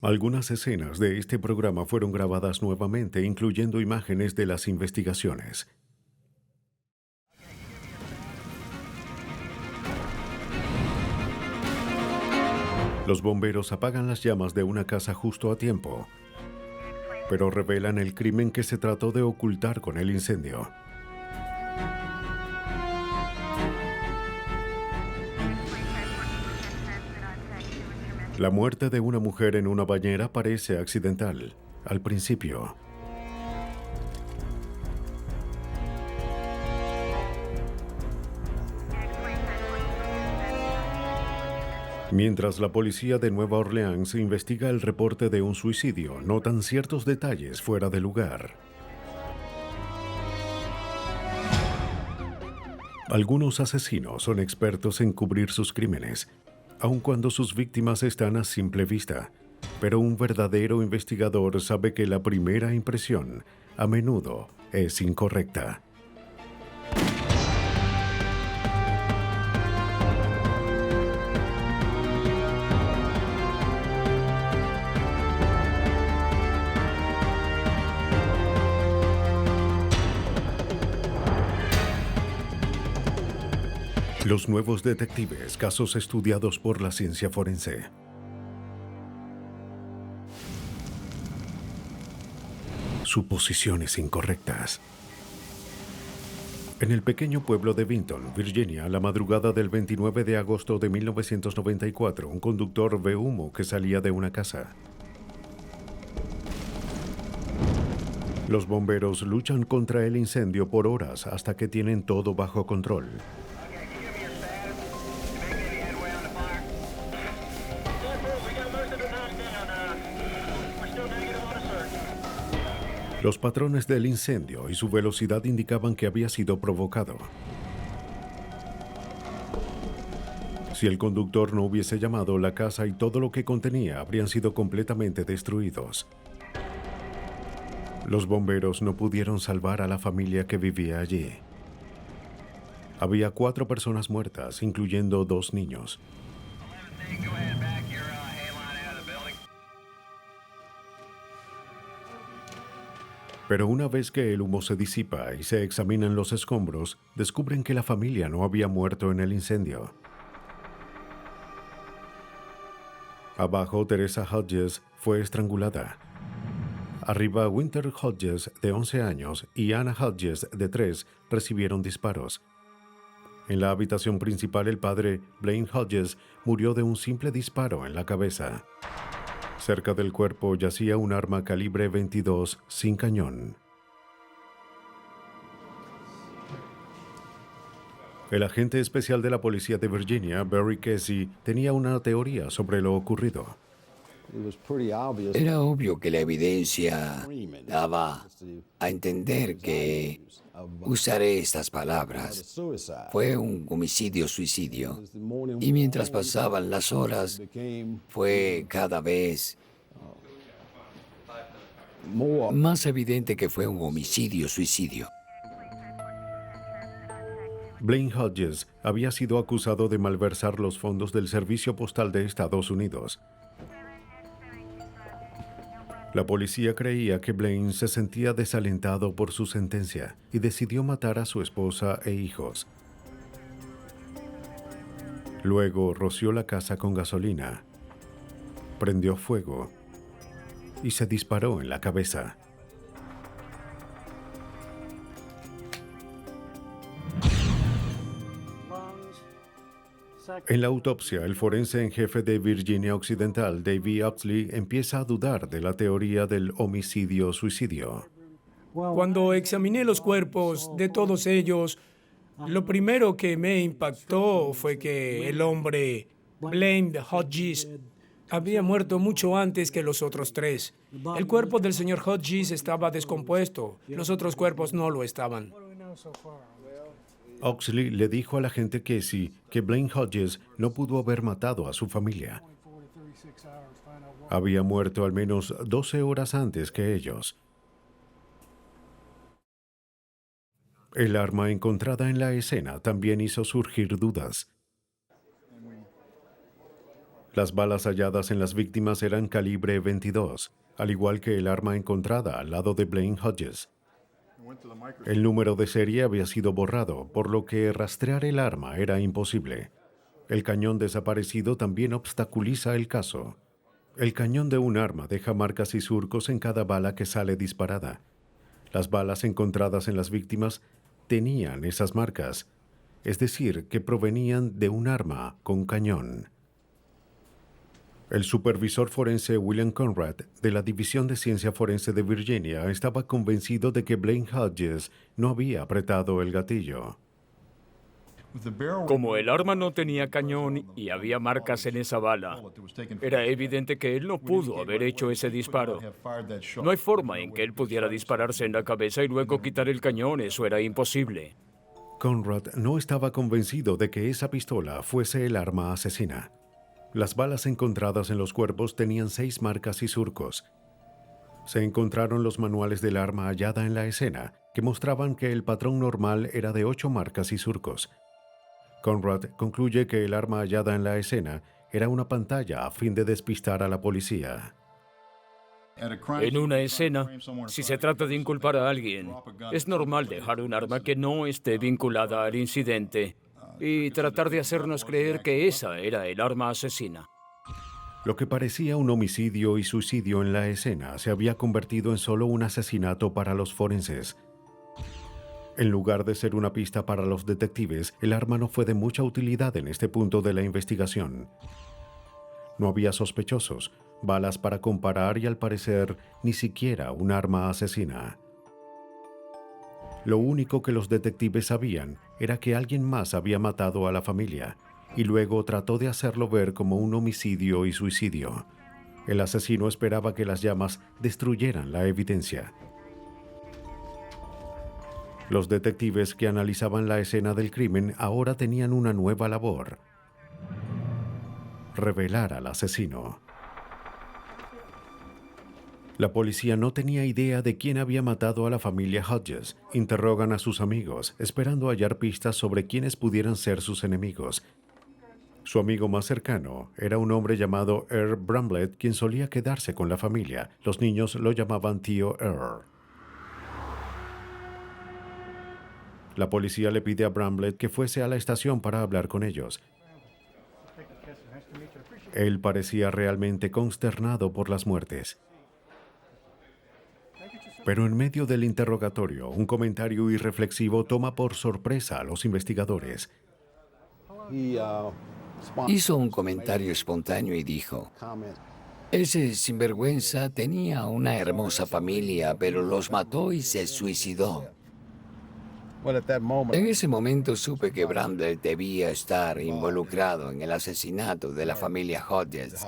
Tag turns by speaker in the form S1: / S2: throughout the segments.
S1: Algunas escenas de este programa fueron grabadas nuevamente, incluyendo imágenes de las investigaciones. Los bomberos apagan las llamas de una casa justo a tiempo, pero revelan el crimen que se trató de ocultar con el incendio. La muerte de una mujer en una bañera parece accidental, al principio. Mientras la policía de Nueva Orleans investiga el reporte de un suicidio, notan ciertos detalles fuera de lugar. Algunos asesinos son expertos en cubrir sus crímenes, aun cuando sus víctimas están a simple vista. Pero un verdadero investigador sabe que la primera impresión, a menudo, es incorrecta. Los nuevos detectives, casos estudiados por la ciencia forense. Suposiciones incorrectas. En el pequeño pueblo de Vinton, Virginia, la madrugada del 29 de agosto de 1994, un conductor ve humo que salía de una casa. Los bomberos luchan contra el incendio por horas hasta que tienen todo bajo control. Los patrones del incendio y su velocidad indicaban que había sido provocado. Si el conductor no hubiese llamado, la casa y todo lo que contenía habrían sido completamente destruidos. Los bomberos no pudieron salvar a la familia que vivía allí. Había 4 personas muertas, incluyendo 2 niños. Pero una vez que el humo se disipa y se examinan los escombros, descubren que la familia no había muerto en el incendio. Abajo, Teresa Hodges fue estrangulada. Arriba, Winter Hodges, de 11 años, y Anna Hodges, de 3, recibieron disparos. En la habitación principal, el padre, Blaine Hodges, murió de un simple disparo en la cabeza. Cerca del cuerpo yacía un arma calibre 22 sin cañón. El agente especial de la policía de Virginia, Barry Casey, tenía una teoría sobre lo ocurrido.
S2: Era obvio que la evidencia daba a entender que, usaré estas palabras, fue un homicidio-suicidio. Y mientras pasaban las horas, fue cada vez más evidente que fue un homicidio-suicidio.
S1: Blaine Hodges había sido acusado de malversar los fondos del Servicio Postal de Estados Unidos. La policía creía que Blaine se sentía desalentado por su sentencia y decidió matar a su esposa e hijos. Luego roció la casa con gasolina, prendió fuego y se disparó en la cabeza. En la autopsia, el forense en jefe de Virginia Occidental, David Oxley, empieza a dudar de la teoría del homicidio-suicidio.
S3: Cuando examiné los cuerpos de todos ellos, lo primero que me impactó fue que el hombre, Blaine Hodges, había muerto mucho antes que los otros 3. El cuerpo del señor Hodges estaba descompuesto, los otros cuerpos no lo estaban.
S1: Oxley le dijo al agente Casey que Blaine Hodges no pudo haber matado a su familia. Había muerto al menos 12 horas antes que ellos. El arma encontrada en la escena también hizo surgir dudas. Las balas halladas en las víctimas eran calibre 22, al igual que el arma encontrada al lado de Blaine Hodges. El número de serie había sido borrado, por lo que rastrear el arma era imposible. El cañón desaparecido también obstaculiza el caso. El cañón de un arma deja marcas y surcos en cada bala que sale disparada. Las balas encontradas en las víctimas tenían esas marcas, es decir, que provenían de un arma con cañón. El supervisor forense William Conrad, de la División de Ciencia Forense de Virginia, estaba convencido de que Blaine Hodges no había apretado el gatillo.
S4: Como el arma no tenía cañón y había marcas en esa bala, era evidente que él no pudo haber hecho ese disparo. No hay forma en que él pudiera dispararse en la cabeza y luego quitar el cañón, eso era imposible.
S1: Conrad no estaba convencido de que esa pistola fuese el arma asesina. Las balas encontradas en los cuerpos tenían 6 marcas y surcos. Se encontraron los manuales del arma hallada en la escena, que mostraban que el patrón normal era de 8 marcas y surcos. Conrad concluye que el arma hallada en la escena era una pantalla a fin de despistar a la policía.
S4: En una escena, si se trata de inculpar a alguien, es normal dejar un arma que no esté vinculada al incidente y tratar de hacernos creer que esa era el arma asesina.
S1: Lo que parecía un homicidio y suicidio en la escena se había convertido en solo un asesinato para los forenses. En lugar de ser una pista para los detectives, el arma no fue de mucha utilidad en este punto de la investigación. No había sospechosos, balas para comparar y al parecer ni siquiera un arma asesina. Lo único que los detectives sabían era que alguien más había matado a la familia y luego trató de hacerlo ver como un homicidio y suicidio. El asesino esperaba que las llamas destruyeran la evidencia. Los detectives que analizaban la escena del crimen ahora tenían una nueva labor: revelar al asesino. La policía no tenía idea de quién había matado a la familia Hodges. Interrogan a sus amigos, esperando hallar pistas sobre quiénes pudieran ser sus enemigos. Su amigo más cercano era un hombre llamado Earl Bramblett, quien solía quedarse con la familia. Los niños lo llamaban tío Earl. La policía le pide a Bramblett que fuese a la estación para hablar con ellos. Él parecía realmente consternado por las muertes. Pero en medio del interrogatorio, un comentario irreflexivo toma por sorpresa a los investigadores.
S2: Hizo un comentario espontáneo y dijo: ese sinvergüenza tenía una hermosa familia, pero los mató y se suicidó. En ese momento supe que Bramblett debía estar involucrado en el asesinato de la familia Hodges.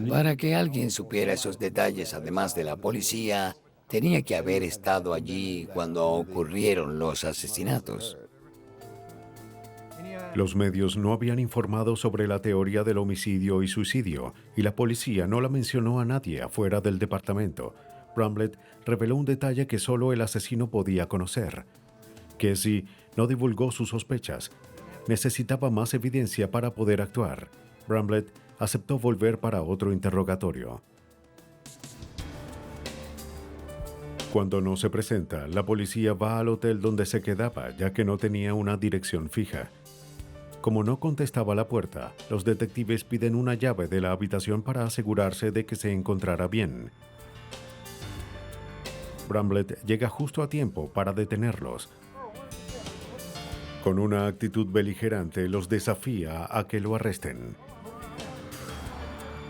S2: Para que alguien supiera esos detalles, además de la policía, tenía que haber estado allí cuando ocurrieron los asesinatos.
S1: Los medios no habían informado sobre la teoría del homicidio y suicidio, y la policía no la mencionó a nadie afuera del departamento. Bramblett reveló un detalle que solo el asesino podía conocer. Casey no divulgó sus sospechas. Necesitaba más evidencia para poder actuar. Bramblett aceptó volver para otro interrogatorio. Cuando no se presenta, la policía va al hotel donde se quedaba, ya que no tenía una dirección fija. Como no contestaba la puerta, los detectives piden una llave de la habitación para asegurarse de que se encontrara bien. Bramblett llega justo a tiempo para detenerlos. Con una actitud beligerante, los desafía a que lo arresten.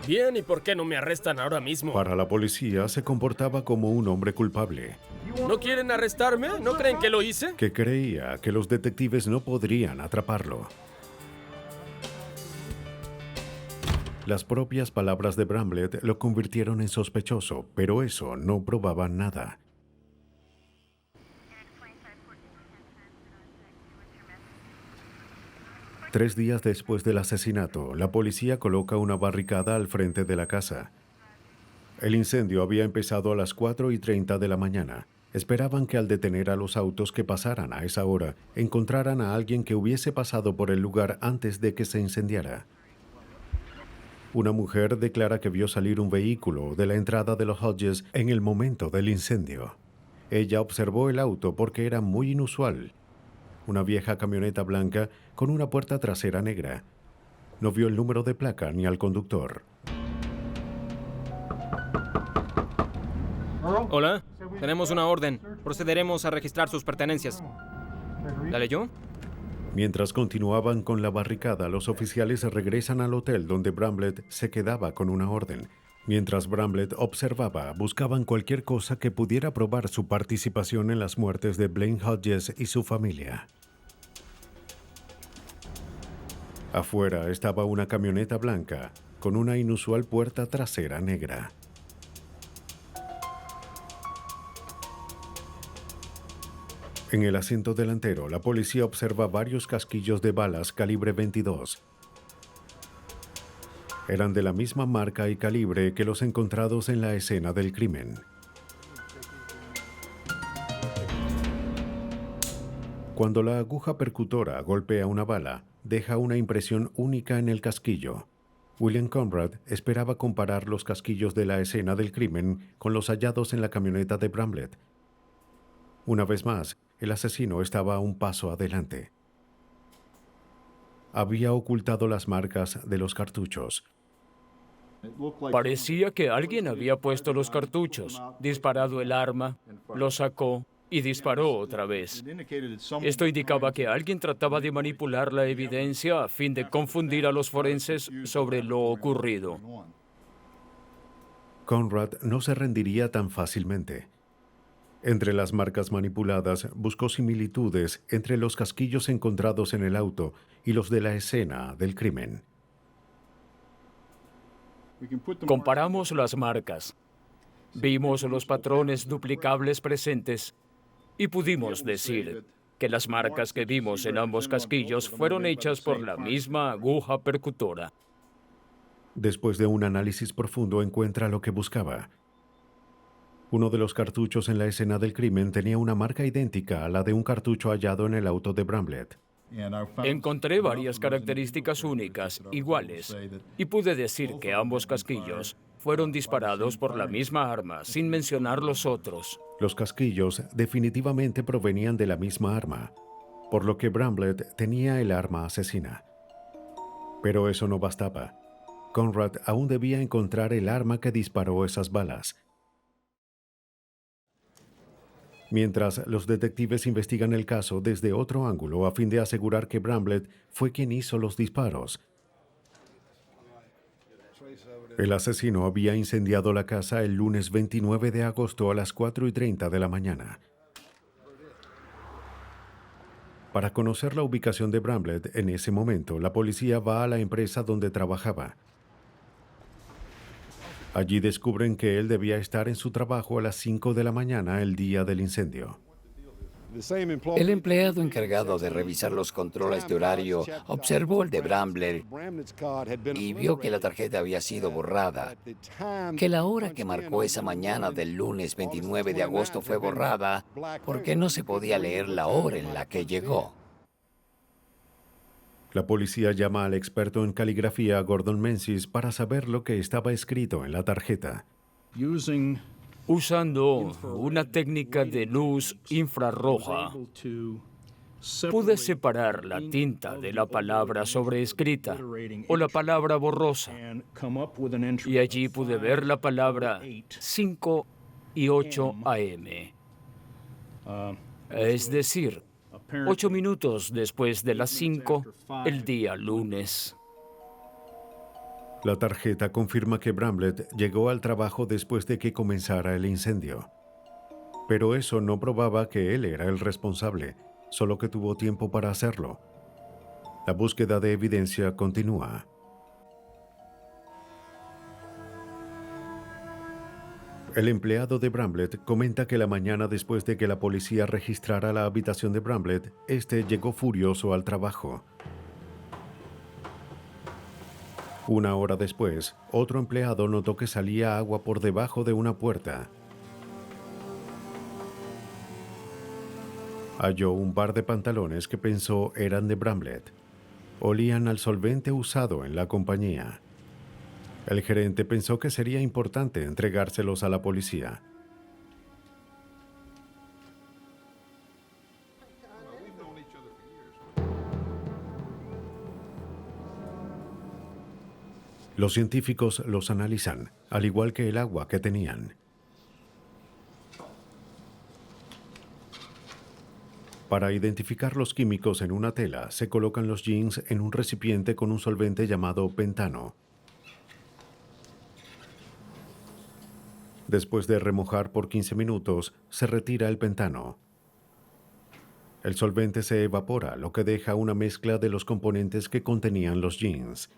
S5: Bien, ¿y por qué no me arrestan ahora mismo?
S1: Para la policía, se comportaba como un hombre culpable,
S5: ¿No quieren arrestarme? ¿No creen que lo hice?
S1: que creía que los detectives no podrían atraparlo. Las propias palabras de Bramblett lo convirtieron en sospechoso, pero eso no probaba nada. Tres días después del asesinato, la policía coloca una barricada al frente de la casa. El incendio había empezado a las 4:30 de la mañana. Esperaban que al detener a los autos que pasaran a esa hora, encontraran a alguien que hubiese pasado por el lugar antes de que se incendiara. Una mujer declara que vio salir un vehículo de la entrada de los Hodges en el momento del incendio. Ella observó el auto porque era muy inusual. Una vieja camioneta blanca con una puerta trasera negra. No vio el número de placa ni al conductor.
S6: Hola, tenemos una orden. Procederemos a registrar sus pertenencias. ¿La leyó?
S1: Mientras continuaban con la barricada, los oficiales regresan al hotel donde Bramblett se quedaba con una orden. Mientras Bramblett observaba, buscaban cualquier cosa que pudiera probar su participación en las muertes de Blaine Hodges y su familia. Afuera estaba una camioneta blanca con una inusual puerta trasera negra. En el asiento delantero, la policía observa varios casquillos de balas calibre 22. Eran de la misma marca y calibre que los encontrados en la escena del crimen. Cuando la aguja percutora golpea una bala, deja una impresión única en el casquillo. William Conrad esperaba comparar los casquillos de la escena del crimen con los hallados en la camioneta de Bramblett. Una vez más, el asesino estaba un paso adelante. Había ocultado las marcas de los cartuchos.
S4: Parecía que alguien había puesto los cartuchos, disparado el arma, lo sacó y disparó otra vez. Esto indicaba que alguien trataba de manipular la evidencia a fin de confundir a los forenses sobre lo ocurrido.
S1: Conrad no se rendiría tan fácilmente. Entre las marcas manipuladas, buscó similitudes entre los casquillos encontrados en el auto y los de la escena del crimen.
S4: Comparamos las marcas. Vimos los patrones duplicables presentes y pudimos decir que las marcas que vimos en ambos casquillos fueron hechas por la misma aguja percutora.
S1: Después de un análisis profundo, encuentra lo que buscaba. Uno de los cartuchos en la escena del crimen tenía una marca idéntica a la de un cartucho hallado en el auto de Bramblett.
S4: Encontré varias características únicas, iguales, y pude decir que ambos casquillos fueron disparados por la misma arma, sin mencionar los otros.
S1: Los casquillos definitivamente provenían de la misma arma, por lo que Bramblett tenía el arma asesina. Pero eso no bastaba. Conrad aún debía encontrar el arma que disparó esas balas. Mientras los detectives investigan el caso desde otro ángulo a fin de asegurar que Bramblett fue quien hizo los disparos. El asesino había incendiado la casa el lunes 29 de agosto a las 4:30 de la mañana. Para conocer la ubicación de Bramblett en ese momento, la policía va a la empresa donde trabajaba. Allí descubren que él debía estar en su trabajo a las 5 de la mañana el día del incendio.
S2: El empleado encargado de revisar los controles de horario observó el de Bramblett y vio que la tarjeta había sido borrada, que la hora que marcó esa mañana del lunes 29 de agosto fue borrada porque no se podía leer la hora en la que llegó.
S1: La policía llama al experto en caligrafía Gordon Menzies para saber lo que estaba escrito en la tarjeta.
S4: Usando una técnica de luz infrarroja, pude separar la tinta de la palabra sobreescrita o la palabra borrosa, y allí pude ver la palabra 5 y 8 AM. Es decir, 8 minutos después de las 5, el día lunes.
S1: La tarjeta confirma que Bramblett llegó al trabajo después de que comenzara el incendio. Pero eso no probaba que él era el responsable, solo que tuvo tiempo para hacerlo. La búsqueda de evidencia continúa. El empleado de Bramblett comenta que la mañana después de que la policía registrara la habitación de Bramblett, este llegó furioso al trabajo. Una hora después, otro empleado notó que salía agua por debajo de una puerta. Halló un par de pantalones que pensó eran de Bramlett. Olían al solvente usado en la compañía. El gerente pensó que sería importante entregárselos a la policía. Los científicos los analizan, al igual que el agua que tenían. Para identificar los químicos en una tela, se colocan los jeans en un recipiente con un solvente llamado pentano. Después de remojar por 15 minutos, se retira el pentano. El solvente se evapora, lo que deja una mezcla de los componentes que contenían los jeans.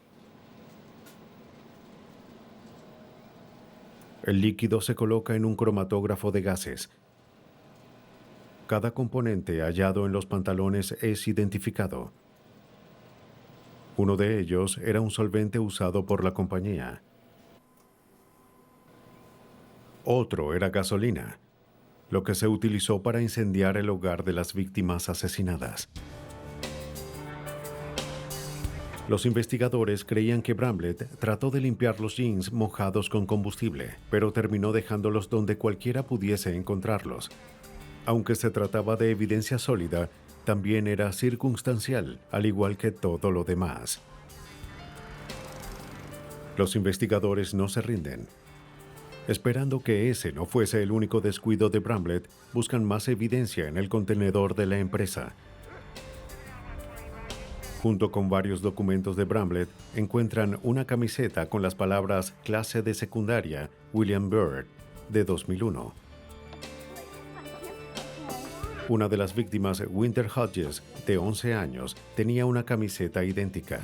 S1: El líquido se coloca en un cromatógrafo de gases. Cada componente hallado en los pantalones es identificado. Uno de ellos era un solvente usado por la compañía. Otro era gasolina, lo que se utilizó para incendiar el hogar de las víctimas asesinadas. Los investigadores creían que Bramlett trató de limpiar los jeans mojados con combustible, pero terminó dejándolos donde cualquiera pudiese encontrarlos. Aunque se trataba de evidencia sólida, también era circunstancial, al igual que todo lo demás. Los investigadores no se rinden. Esperando que ese no fuese el único descuido de Bramlett, buscan más evidencia en el contenedor de la empresa. Junto con varios documentos de Bramlett, encuentran una camiseta con las palabras clase de secundaria William Byrd de 2001. Una de las víctimas, Winter Hodges, de 11 años, tenía una camiseta idéntica,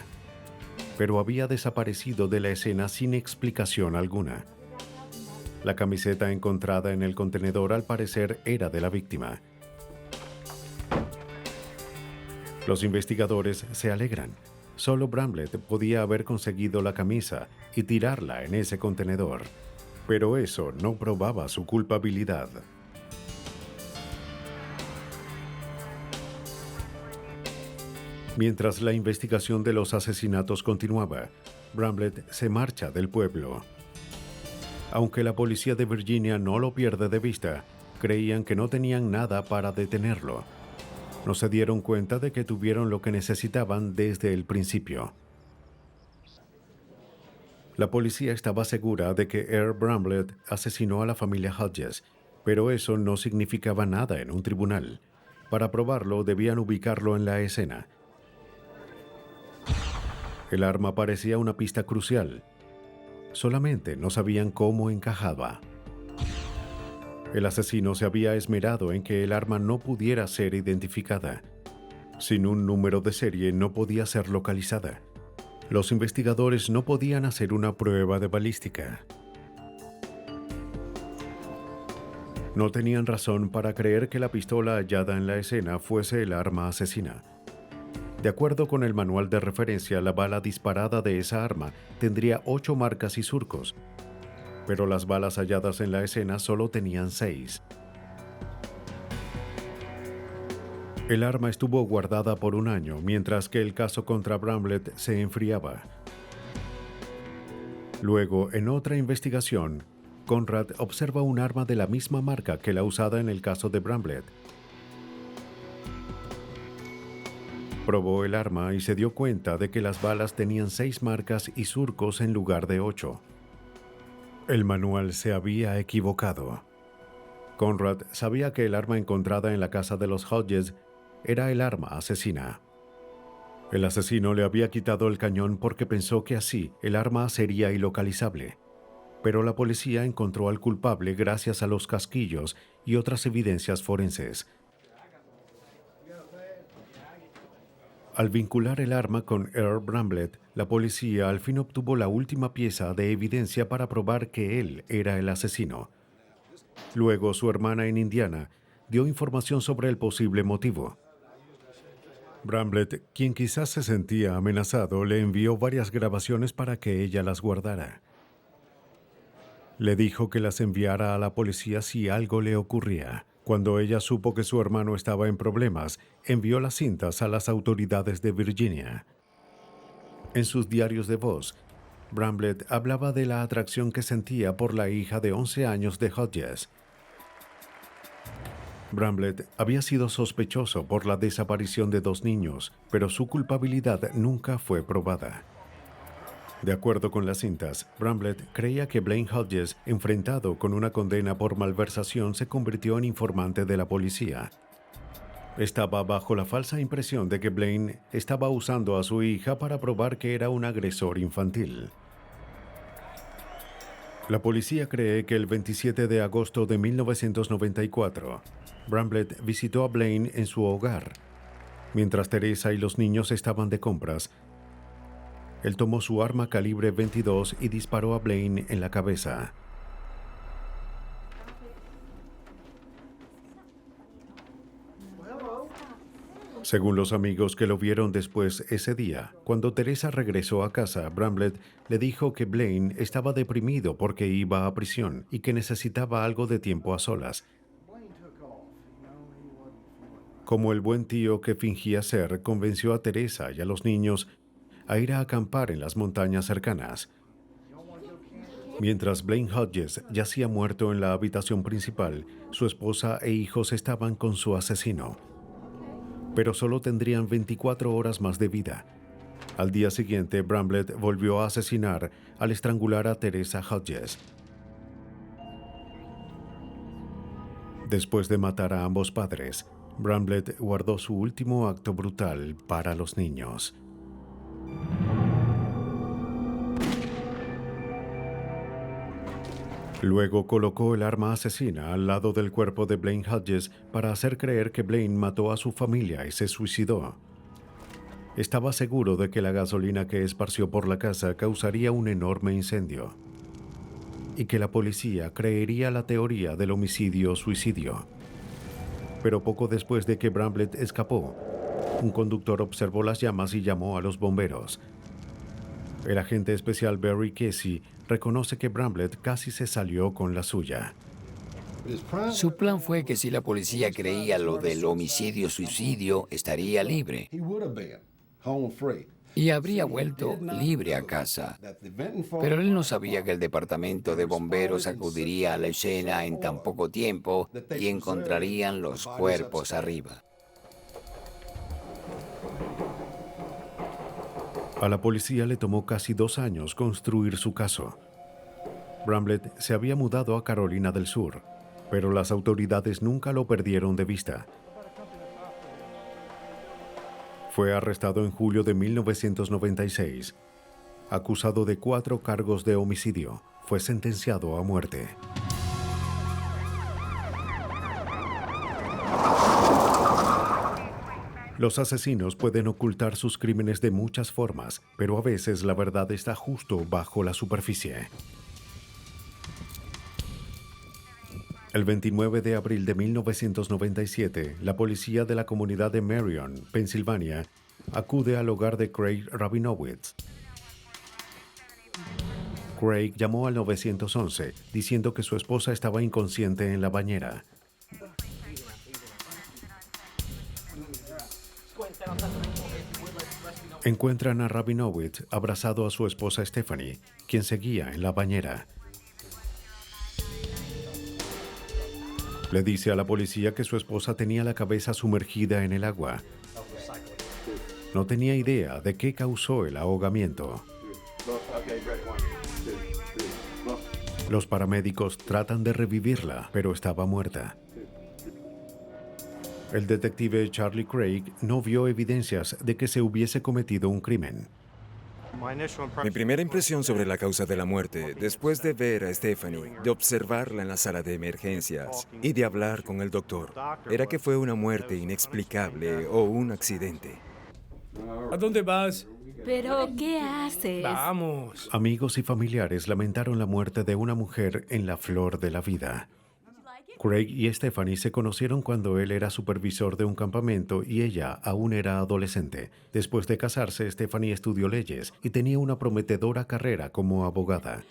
S1: pero había desaparecido de la escena sin explicación alguna. La camiseta encontrada en el contenedor al parecer era de la víctima. Los investigadores se alegran. Solo Bramlett podía haber conseguido la camisa y tirarla en ese contenedor, pero eso no probaba su culpabilidad. Mientras la investigación de los asesinatos continuaba, Bramlett se marcha del pueblo. Aunque la policía de Virginia no lo pierde de vista, creían que no tenían nada para detenerlo. No se dieron cuenta de que tuvieron lo que necesitaban desde el principio. La policía estaba segura de que Earl Bramlett asesinó a la familia Hodges, pero eso no significaba nada en un tribunal. Para probarlo, debían ubicarlo en la escena. El arma parecía una pista crucial. Solamente no sabían cómo encajaba. El asesino se había esmerado en que el arma no pudiera ser identificada. Sin un número de serie no podía ser localizada. Los investigadores no podían hacer una prueba de balística. No tenían razón para creer que la pistola hallada en la escena fuese el arma asesina. De acuerdo con el manual de referencia, la bala disparada de esa arma tendría 8 marcas y surcos, pero las balas halladas en la escena solo tenían 6. El arma estuvo guardada por un año, mientras que el caso contra Bramlett se enfriaba. Luego, en otra investigación, Conrad observa un arma de la misma marca que la usada en el caso de Bramlett. Probó el arma y se dio cuenta de que las balas tenían 6 marcas y surcos en lugar de 8. El manual se había equivocado. Conrad sabía que el arma encontrada en la casa de los Hodges era el arma asesina. El asesino le había quitado el cañón porque pensó que así el arma sería ilocalizable. Pero la policía encontró al culpable gracias a los casquillos y otras evidencias forenses. Al vincular el arma con Earl Bramlett, la policía al fin obtuvo la última pieza de evidencia para probar que él era el asesino. Luego, su hermana en Indiana dio información sobre el posible motivo. Bramlett, quien quizás se sentía amenazado, le envió varias grabaciones para que ella las guardara. Le dijo que las enviara a la policía si algo le ocurría. Cuando ella supo que su hermano estaba en problemas, envió las cintas a las autoridades de Virginia. En sus diarios de voz, Bramblett hablaba de la atracción que sentía por la hija de 11 años de Hodges. Bramblett había sido sospechoso por la desaparición de 2 niños, pero su culpabilidad nunca fue probada. De acuerdo con las cintas, Bramblett creía que Blaine Hodges, enfrentado con una condena por malversación, se convirtió en informante de la policía. Estaba bajo la falsa impresión de que Blaine estaba usando a su hija para probar que era un agresor infantil. La policía cree que el 27 de agosto de 1994, Bramblett visitó a Blaine en su hogar. Mientras Teresa y los niños estaban de compras, él tomó su arma calibre 22 y disparó a Blaine en la cabeza. Según los amigos que lo vieron después ese día, cuando Teresa regresó a casa, Bramblett le dijo que Blaine estaba deprimido porque iba a prisión y que necesitaba algo de tiempo a solas. Como el buen tío que fingía ser, convenció a Teresa y a los niños a ir a acampar en las montañas cercanas. Mientras Blaine Hodges yacía muerto en la habitación principal, su esposa e hijos estaban con su asesino. Pero solo tendrían 24 horas más de vida. Al día siguiente, Bramblett volvió a asesinar al estrangular a Teresa Hodges. Después de matar a ambos padres, Bramblett guardó su último acto brutal para los niños. Luego colocó el arma asesina al lado del cuerpo de Blaine Hodges para hacer creer que Blaine mató a su familia y se suicidó. Estaba seguro de que la gasolina que esparció por la casa causaría un enorme incendio y que la policía creería la teoría del homicidio-suicidio. Pero poco después de que Bramblett escapó, un conductor observó las llamas y llamó a los bomberos. El agente especial Barry Casey reconoce que Bramblett casi se salió con la suya.
S2: Su plan fue que si la policía creía lo del homicidio-suicidio, estaría libre y habría vuelto libre a casa. Pero él no sabía que el departamento de bomberos acudiría a la escena en tan poco tiempo y encontrarían los cuerpos arriba.
S1: A la policía le tomó casi 2 años construir su caso. Bramblett se había mudado a Carolina del Sur, pero las autoridades nunca lo perdieron de vista. Fue arrestado en julio de 1996. Acusado de 4 cargos de homicidio, fue sentenciado a muerte. Los asesinos pueden ocultar sus crímenes de muchas formas, pero a veces la verdad está justo bajo la superficie. El 29 de abril de 1997, la policía de la comunidad de Marion, Pensilvania, acude al hogar de Craig Rabinowitz. Craig llamó al 911 diciendo que su esposa estaba inconsciente en la bañera. Encuentran a Rabinowitz abrazado a su esposa Stephanie, quien seguía en la bañera. Le dice a la policía que su esposa tenía la cabeza sumergida en el agua. No tenía idea de qué causó el ahogamiento. Los paramédicos tratan de revivirla, pero estaba muerta. El detective Charlie Craig no vio evidencias de que se hubiese cometido un crimen.
S7: Mi primera impresión sobre la causa de la muerte, después de ver a Stephanie, de observarla en la sala de emergencias y de hablar con el doctor, era que fue una muerte inexplicable o un accidente.
S3: ¿A dónde vas?
S8: ¿Pero qué haces?
S3: Vamos.
S1: Amigos y familiares lamentaron la muerte de una mujer en la flor de la vida. Craig y Stephanie se conocieron cuando él era supervisor de un campamento y ella aún era adolescente. Después de casarse, Stephanie estudió leyes y tenía una prometedora carrera como abogada.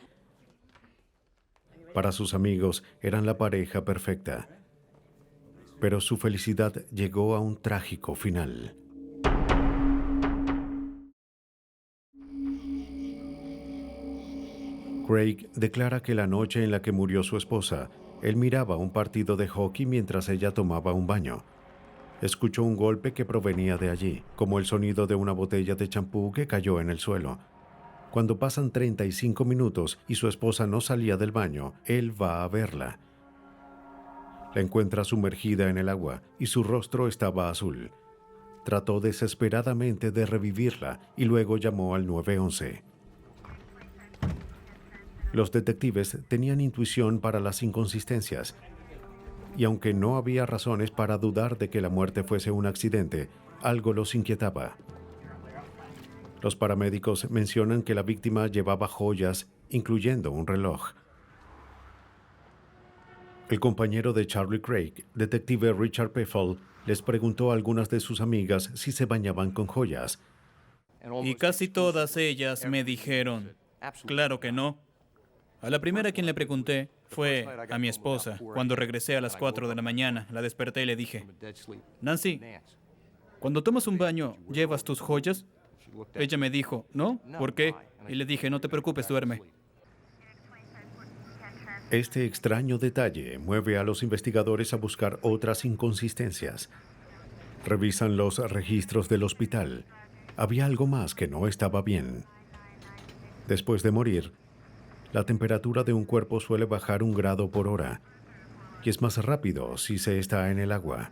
S1: Para sus amigos, eran la pareja perfecta. pero su felicidad llegó a un trágico final. Craig declara que la noche en la que murió su esposa, él miraba un partido de hockey mientras ella tomaba un baño. Escuchó un golpe que provenía de allí, como el sonido de una botella de champú que cayó en el suelo. Cuando pasan 35 minutos y su esposa no salía del baño, él va a verla. La encuentra sumergida en el agua y su rostro estaba azul. Trató desesperadamente de revivirla y luego llamó al 911. Los detectives tenían intuición para las inconsistencias, y aunque no había razones para dudar de que la muerte fuese un accidente, algo los inquietaba. Los paramédicos mencionan que la víctima llevaba joyas, incluyendo un reloj. El compañero de Charlie Craig, detective Richard Peffel, les preguntó a algunas de sus amigas si se bañaban con joyas.
S9: Y casi todas ellas me dijeron, claro que no. A la primera a quien le pregunté fue a mi esposa. Cuando regresé a las 4 de la mañana, la desperté y le dije, Nancy, cuando tomas un baño, ¿llevas tus joyas? Ella me dijo, ¿no? ¿Por qué? Y le dije, no te preocupes, duerme.
S1: Este extraño detalle mueve a los investigadores a buscar otras inconsistencias. Revisan los registros del hospital. Había algo más que no estaba bien. Después de morir, la temperatura de un cuerpo suele bajar 1 grado por hora, y es más rápido si se está en el agua.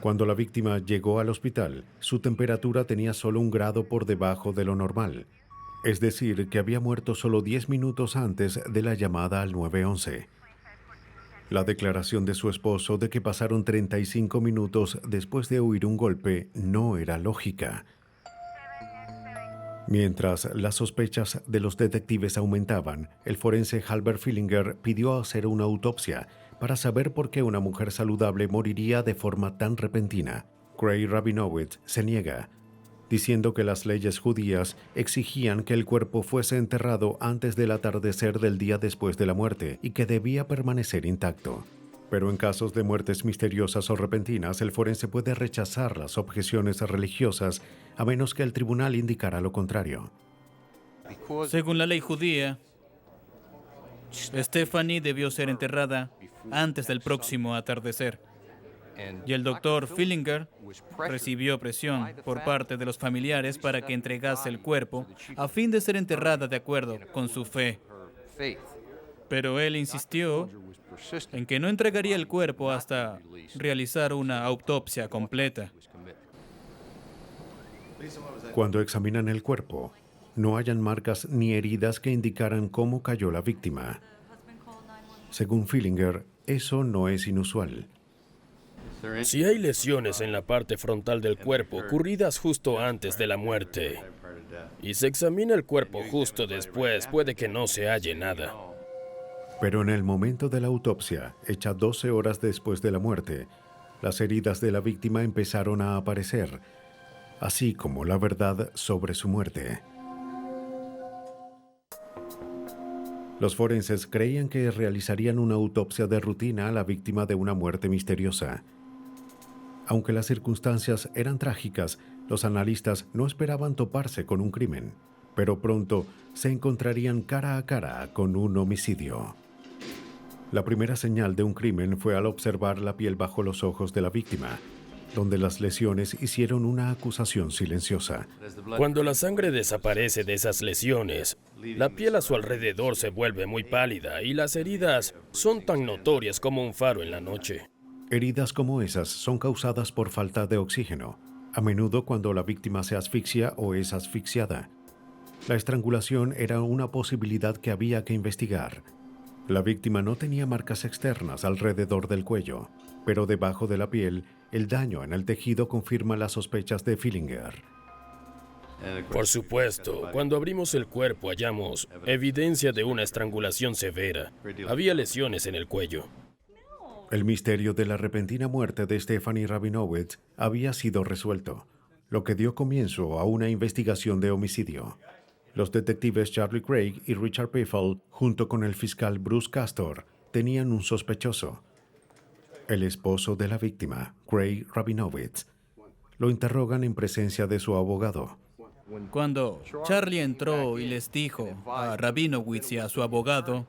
S1: Cuando la víctima llegó al hospital, su temperatura tenía solo 1 grado por debajo de lo normal, es decir, que había muerto solo 10 minutos antes de la llamada al 911. La declaración de su esposo de que pasaron 35 minutos después de oír un golpe no era lógica. Mientras las sospechas de los detectives aumentaban, el forense Halbert Fillinger pidió hacer una autopsia para saber por qué una mujer saludable moriría de forma tan repentina. Craig Rabinowitz se niega, diciendo que las leyes judías exigían que el cuerpo fuese enterrado antes del atardecer del día después de la muerte y que debía permanecer intacto. Pero en casos de muertes misteriosas o repentinas, el forense puede rechazar las objeciones religiosas a menos que el tribunal indicara lo contrario.
S9: Según la ley judía, Stephanie debió ser enterrada antes del próximo atardecer. Y el doctor Fillinger recibió presión por parte de los familiares para que entregase el cuerpo a fin de ser enterrada de acuerdo con su fe. Pero él insistió en que no entregaría el cuerpo hasta realizar una autopsia completa.
S1: Cuando examinan el cuerpo, no hallan marcas ni heridas que indicaran cómo cayó la víctima. Según Fillinger, eso no es inusual.
S5: Si hay lesiones en la parte frontal del cuerpo ocurridas justo antes de la muerte y se examina el cuerpo justo después, puede que no se halle nada.
S1: Pero en el momento de la autopsia, hecha 12 horas después de la muerte, las heridas de la víctima empezaron a aparecer, así como la verdad sobre su muerte. Los forenses creían que realizarían una autopsia de rutina a la víctima de una muerte misteriosa. Aunque las circunstancias eran trágicas, los analistas no esperaban toparse con un crimen, pero pronto se encontrarían cara a cara con un homicidio. La primera señal de un crimen fue al observar la piel bajo los ojos de la víctima, donde las lesiones hicieron una acusación silenciosa.
S5: Cuando la sangre desaparece de esas lesiones, la piel a su alrededor se vuelve muy pálida y las heridas son tan notorias como un faro en la noche.
S1: Heridas como esas son causadas por falta de oxígeno, a menudo cuando la víctima se asfixia o es asfixiada. La estrangulación era una posibilidad que había que investigar. La víctima no tenía marcas externas alrededor del cuello, pero debajo de la piel, el daño en el tejido confirma las sospechas de Fillinger.
S5: Por supuesto, cuando abrimos el cuerpo hallamos evidencia de una estrangulación severa. Había lesiones en el cuello.
S1: El misterio de la repentina muerte de Stephanie Rabinowitz había sido resuelto, lo que dio comienzo a una investigación de homicidio. Los detectives Charlie Craig y Richard Peffel, junto con el fiscal Bruce Castor, tenían un sospechoso. El esposo de la víctima, Craig Rabinowitz, lo interrogan en presencia de su abogado.
S9: Cuando Charlie entró y les dijo a Rabinowitz y a su abogado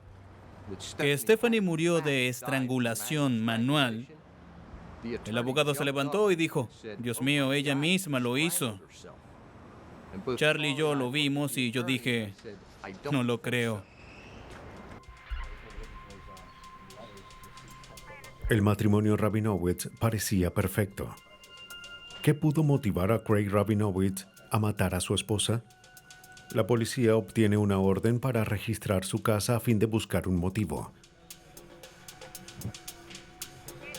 S9: que Stephanie murió de estrangulación manual, el abogado se levantó y dijo: Dios mío, ella misma lo hizo. Charlie y yo lo vimos y yo dije: no lo creo.
S1: El matrimonio Rabinowitz parecía perfecto. ¿Qué pudo motivar a Craig Rabinowitz a matar a su esposa? La policía obtiene una orden para registrar su casa a fin de buscar un motivo.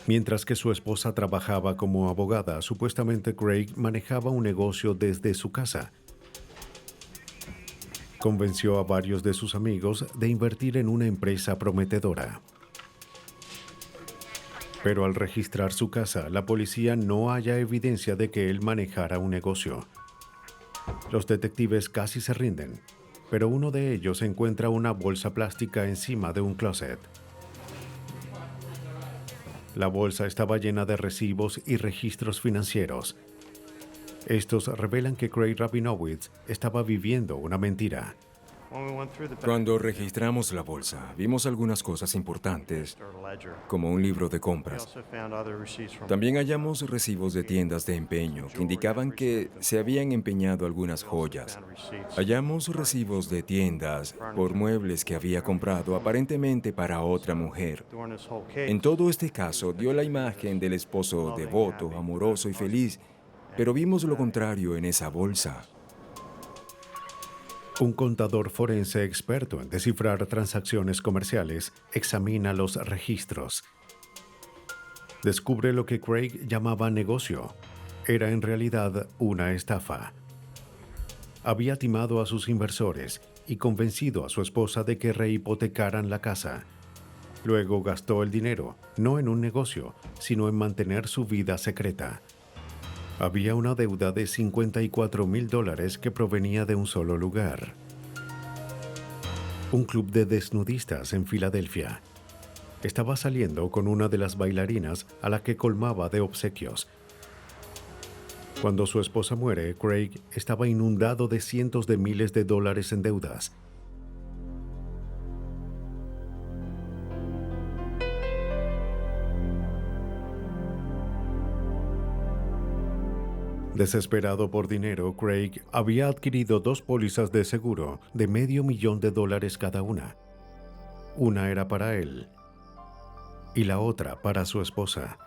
S1: Mientras que su esposa trabajaba como abogada, supuestamente Craig manejaba un negocio desde su casa. Convenció a varios de sus amigos de invertir en una empresa prometedora. Pero al registrar su casa, la policía no halla evidencia de que él manejara un negocio. Los detectives casi se rinden, pero uno de ellos encuentra una bolsa plástica encima de un closet. La bolsa estaba llena de recibos y registros financieros. Estos revelan que Craig Rabinowitz estaba viviendo una mentira.
S7: Cuando registramos la bolsa, vimos algunas cosas importantes, como un libro de compras. También hallamos recibos de tiendas de empeño que indicaban que se habían empeñado algunas joyas. Hallamos recibos de tiendas por muebles que había comprado aparentemente para otra mujer. En todo este caso, dio la imagen del esposo devoto, amoroso y feliz, pero vimos lo contrario en esa bolsa.
S1: Un contador forense experto en descifrar transacciones comerciales examina los registros. Descubre lo que Craig llamaba negocio. Era en realidad una estafa. Había timado a sus inversores y convencido a su esposa de que rehipotecaran la casa. Luego gastó el dinero, no en un negocio, sino en mantener su vida secreta. Había una deuda de $54,000 que provenía de un solo lugar. Un club de desnudistas en Filadelfia. Estaba saliendo con una de las bailarinas a la que colmaba de obsequios. Cuando su esposa muere, Craig estaba inundado de cientos de miles de dólares en deudas. Desesperado por dinero, Craig había adquirido 2 pólizas de seguro de $500,000 cada una. Una era para él y la otra para su esposa.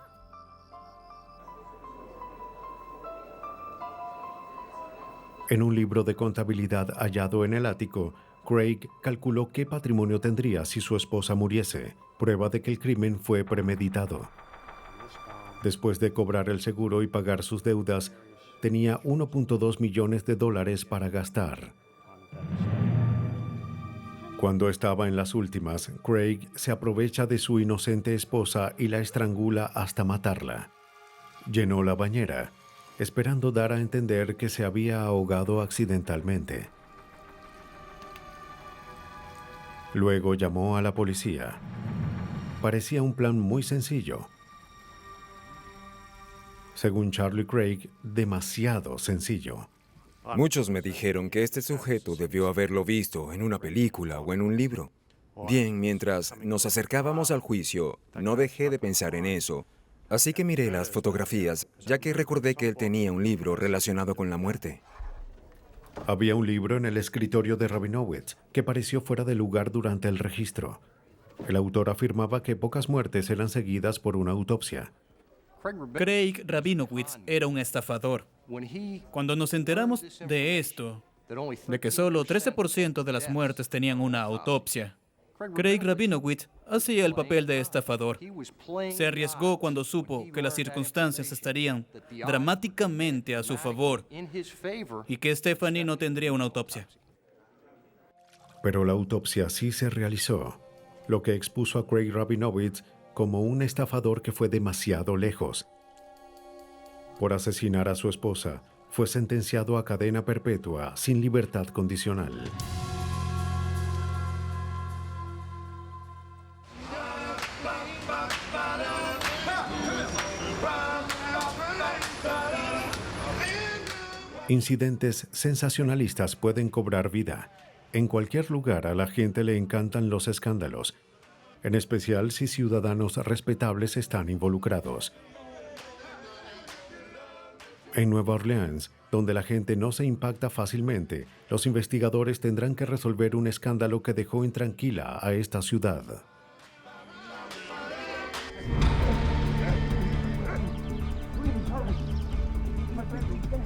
S1: En un libro de contabilidad hallado en el ático, Craig calculó qué patrimonio tendría si su esposa muriese, prueba de que el crimen fue premeditado. Después de cobrar el seguro y pagar sus deudas, tenía $1.2 millones para gastar. Cuando estaba en las últimas, Craig se aprovecha de su inocente esposa y la estrangula hasta matarla. Llenó la bañera, esperando dar a entender que se había ahogado accidentalmente. Luego llamó a la policía. Parecía un plan muy sencillo. Según Charlie Craig, demasiado sencillo.
S7: Muchos me dijeron que este sujeto debió haberlo visto en una película o en un libro. Bien, mientras nos acercábamos al juicio, no dejé de pensar en eso. Así que miré las fotografías, ya que recordé que él tenía un libro relacionado con la muerte.
S1: Había un libro en el escritorio de Rabinowitz que pareció fuera de lugar durante el registro. El autor afirmaba que pocas muertes eran seguidas por una autopsia.
S9: Craig Rabinowitz era un estafador. Cuando nos enteramos de esto, de que solo 13% de las muertes tenían una autopsia, Craig Rabinowitz hacía el papel de estafador. Se arriesgó cuando supo que las circunstancias estarían dramáticamente a su favor y que Stephanie no tendría una autopsia.
S1: Pero la autopsia sí se realizó, lo que expuso a Craig Rabinowitz como un estafador que fue demasiado lejos. Por asesinar a su esposa, fue sentenciado a cadena perpetua sin libertad condicional. Incidentes sensacionalistas pueden cobrar vida. En cualquier lugar a la gente le encantan los escándalos, en especial si ciudadanos respetables están involucrados. En Nueva Orleans, donde la gente no se impacta fácilmente, los investigadores tendrán que resolver un escándalo que dejó intranquila a esta ciudad.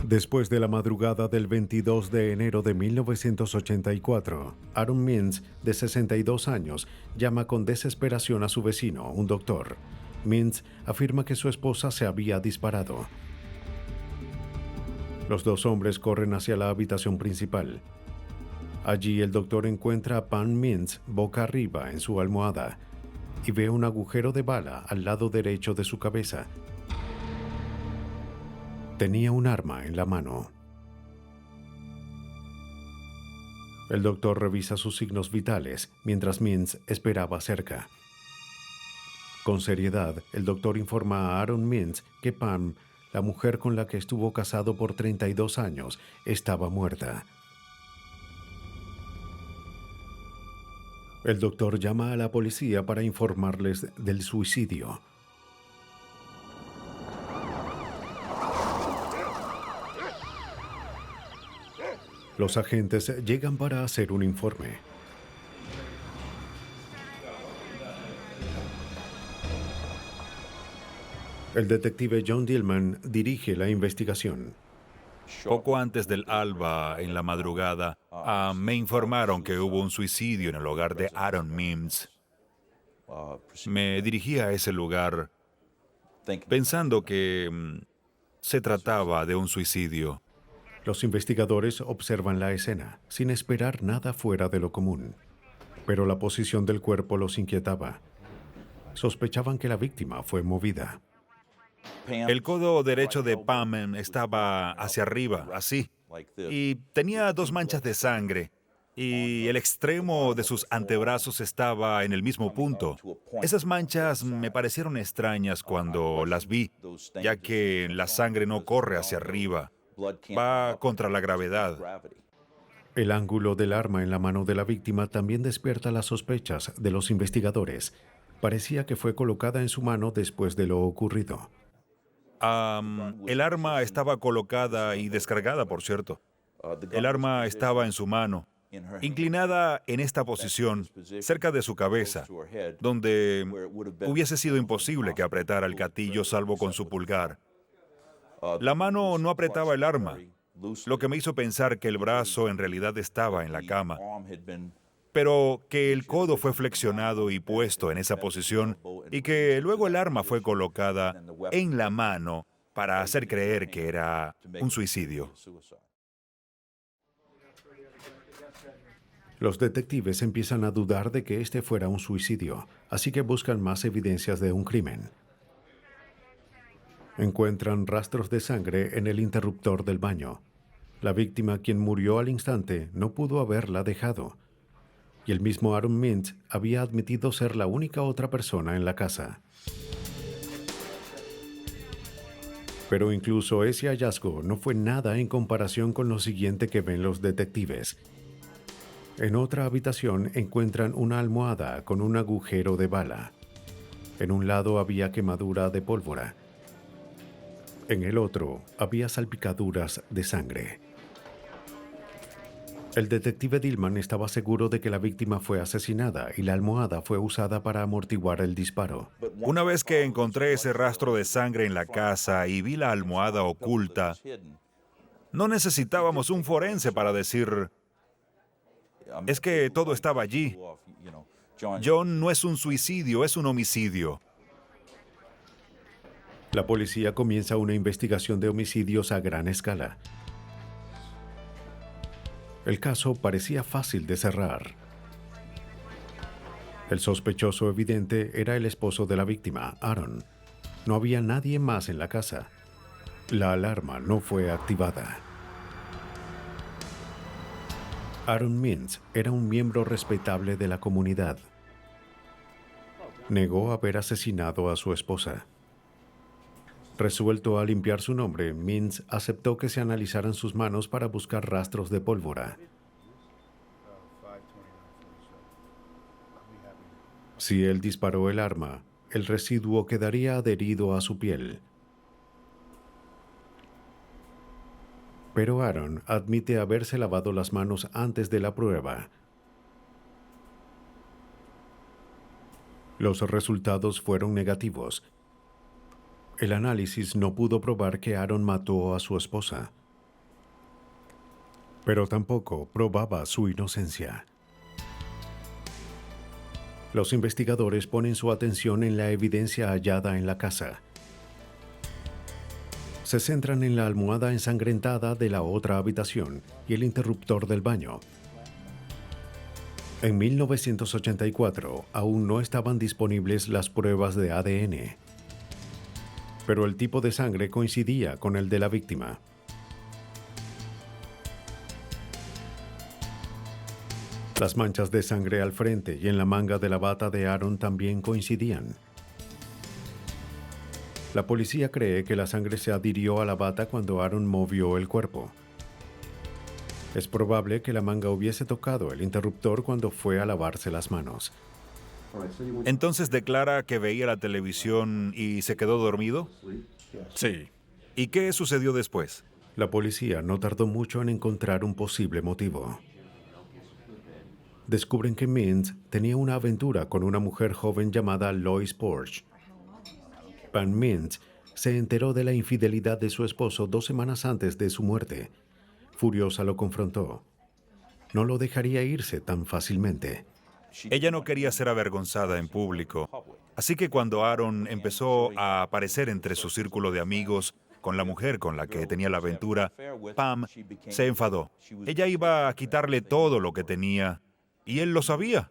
S1: Después de la madrugada del 22 de enero de 1984, Aaron Mintz, de 62 años, llama con desesperación a su vecino, un doctor. Mintz afirma que su esposa se había disparado. Los dos hombres corren hacia la habitación principal. Allí el doctor encuentra a Pam Mintz boca arriba en su almohada y ve un agujero de bala al lado derecho de su cabeza. Tenía un arma en la mano. El doctor revisa sus signos vitales mientras Mintz esperaba cerca. Con seriedad, el doctor informa a Aaron Mintz que Pam, la mujer con la que estuvo casado por 32 años, estaba muerta. El doctor llama a la policía para informarles del suicidio. Los agentes llegan para hacer un informe. El detective John Dillman dirige la investigación.
S10: Poco antes del alba, en la madrugada, me informaron que hubo un suicidio en el hogar de Aaron Mintz. Me dirigí a ese lugar pensando que se trataba de un suicidio.
S1: Los investigadores observan la escena, sin esperar nada fuera de lo común. Pero la posición del cuerpo los inquietaba. Sospechaban que la víctima fue movida.
S10: El codo derecho de Pam estaba hacia arriba, así, y tenía 2 manchas de sangre, y el extremo de sus antebrazos estaba en el mismo punto. Esas manchas me parecieron extrañas cuando las vi, ya que la sangre no corre hacia arriba, va contra la gravedad.
S1: El ángulo del arma en la mano de la víctima también despierta las sospechas de los investigadores. Parecía que fue colocada en su mano después de lo ocurrido.
S10: El arma estaba colocada y descargada, por cierto. El arma estaba en su mano, inclinada en esta posición, cerca de su cabeza, donde hubiese sido imposible que apretara el gatillo salvo con su pulgar. La mano no apretaba el arma, lo que me hizo pensar que el brazo en realidad estaba en la cama, pero que el codo fue flexionado y puesto en esa posición y que luego el arma fue colocada en la mano para hacer creer que era un suicidio.
S1: Los detectives empiezan a dudar de que este fuera un suicidio, así que buscan más evidencias de un crimen. Encuentran rastros de sangre en el interruptor del baño. La víctima, quien murió al instante, no pudo haberla dejado. Y el mismo Aaron Mintz había admitido ser la única otra persona en la casa. Pero incluso ese hallazgo no fue nada en comparación con lo siguiente que ven los detectives. En otra habitación encuentran una almohada con un agujero de bala. En un lado había quemadura de pólvora. En el otro había salpicaduras de sangre. El detective Dillman estaba seguro de que la víctima fue asesinada y la almohada fue usada para amortiguar el disparo.
S10: Una vez que encontré ese rastro de sangre en la casa y vi la almohada oculta, no necesitábamos un forense para decir, es que todo estaba allí. John no es un suicidio, es un homicidio.
S1: La policía comienza una investigación de homicidios a gran escala. El caso parecía fácil de cerrar. El sospechoso evidente era el esposo de la víctima, Aaron. No había nadie más en la casa. La alarma no fue activada. Aaron Mintz era un miembro respetable de la comunidad. Negó haber asesinado a su esposa. Resuelto a limpiar su nombre, Mintz aceptó que se analizaran sus manos para buscar rastros de pólvora. Si él disparó el arma, el residuo quedaría adherido a su piel. Pero Aaron admite haberse lavado las manos antes de la prueba. Los resultados fueron negativos. El análisis no pudo probar que Aaron mató a su esposa, pero tampoco probaba su inocencia. Los investigadores ponen su atención en la evidencia hallada en la casa. Se centran en la almohada ensangrentada de la otra habitación y el interruptor del baño. En 1984 aún no estaban disponibles las pruebas de ADN, pero el tipo de sangre coincidía con el de la víctima. Las manchas de sangre al frente y en la manga de la bata de Aaron también coincidían. La policía cree que la sangre se adhirió a la bata cuando Aaron movió el cuerpo. Es probable que la manga hubiese tocado el interruptor cuando fue a lavarse las manos.
S10: Entonces declara que veía la televisión y se quedó dormido.
S11: Sí.
S10: ¿Y qué sucedió después?
S1: La policía no tardó mucho en encontrar un posible motivo. Descubren que Mintz tenía una aventura con una mujer joven llamada Lois Porsche. Pam Mintz se enteró de la infidelidad de su esposo 2 semanas antes de su muerte. Furiosa lo confrontó. No lo dejaría irse tan fácilmente.
S10: Ella no quería ser avergonzada en público. Así que cuando Aaron empezó a aparecer entre su círculo de amigos con la mujer con la que tenía la aventura, Pam se enfadó. Ella iba a quitarle todo lo que tenía y él lo sabía.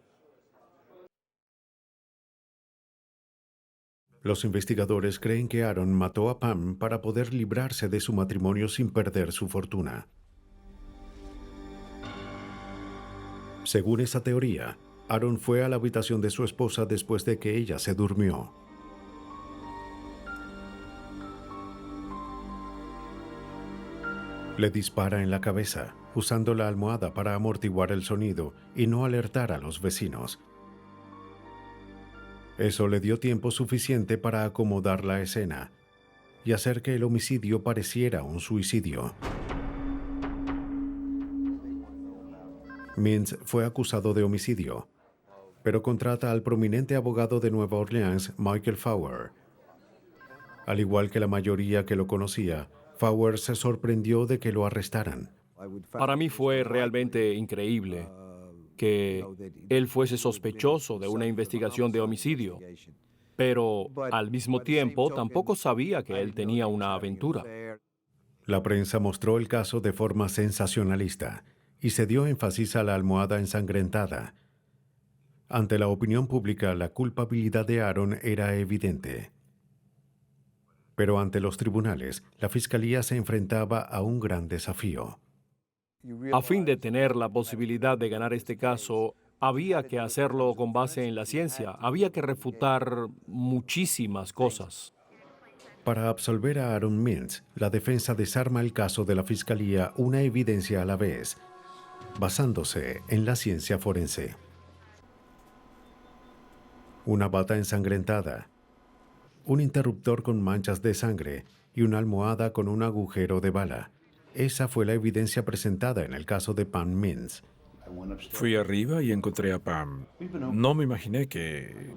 S1: Los investigadores creen que Aaron mató a Pam para poder librarse de su matrimonio sin perder su fortuna. Según esa teoría, Aaron fue a la habitación de su esposa después de que ella se durmió. Le dispara en la cabeza, usando la almohada para amortiguar el sonido y no alertar a los vecinos. Eso le dio tiempo suficiente para acomodar la escena y hacer que el homicidio pareciera un suicidio. Mintz fue acusado de homicidio, pero contrata al prominente abogado de Nueva Orleans, Michael Fauer. Al igual que la mayoría que lo conocía, Fauer se sorprendió de que lo arrestaran.
S12: Para mí fue realmente increíble que él fuese sospechoso de una investigación de homicidio, pero al mismo tiempo tampoco sabía que él tenía una aventura.
S1: La prensa mostró el caso de forma sensacionalista y se dio énfasis a la almohada ensangrentada. Ante la opinión pública, la culpabilidad de Aaron era evidente. Pero ante los tribunales, la fiscalía se enfrentaba a un gran desafío.
S12: A fin de tener la posibilidad de ganar este caso, había que hacerlo con base en la ciencia, había que refutar muchísimas cosas.
S1: Para absolver a Aaron Mintz, la defensa desarma el caso de la fiscalía una evidencia a la vez, basándose en la ciencia forense. Una bata ensangrentada, un interruptor con manchas de sangre y una almohada con un agujero de bala. Esa fue la evidencia presentada en el caso de Pam Mintz.
S11: Fui arriba y encontré a Pam. No me imaginé que...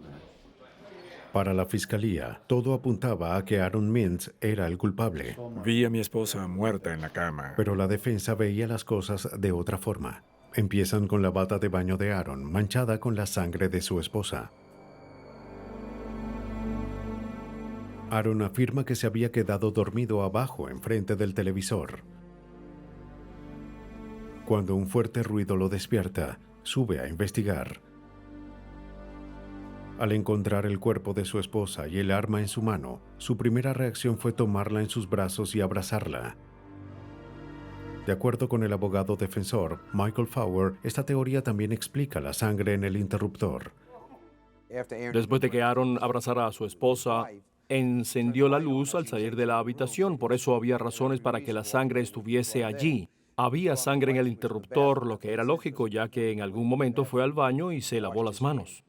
S1: Para la fiscalía, todo apuntaba a que Aaron Mintz era el culpable.
S11: Vi a mi esposa muerta en la cama.
S1: Pero la defensa veía las cosas de otra forma. Empiezan con la bata de baño de Aaron, manchada con la sangre de su esposa. Aaron afirma que se había quedado dormido abajo enfrente del televisor. Cuando un fuerte ruido lo despierta, sube a investigar. Al encontrar el cuerpo de su esposa y el arma en su mano, su primera reacción fue tomarla en sus brazos y abrazarla. De acuerdo con el abogado defensor, Michael Fauer, esta teoría también explica la sangre en el interruptor.
S12: Después de que Aaron abrazara a su esposa, encendió la luz al salir de la habitación, por eso había razones para que la sangre estuviese allí. Había sangre en el interruptor, lo que era lógico, ya que en algún momento fue al baño y se lavó las manos.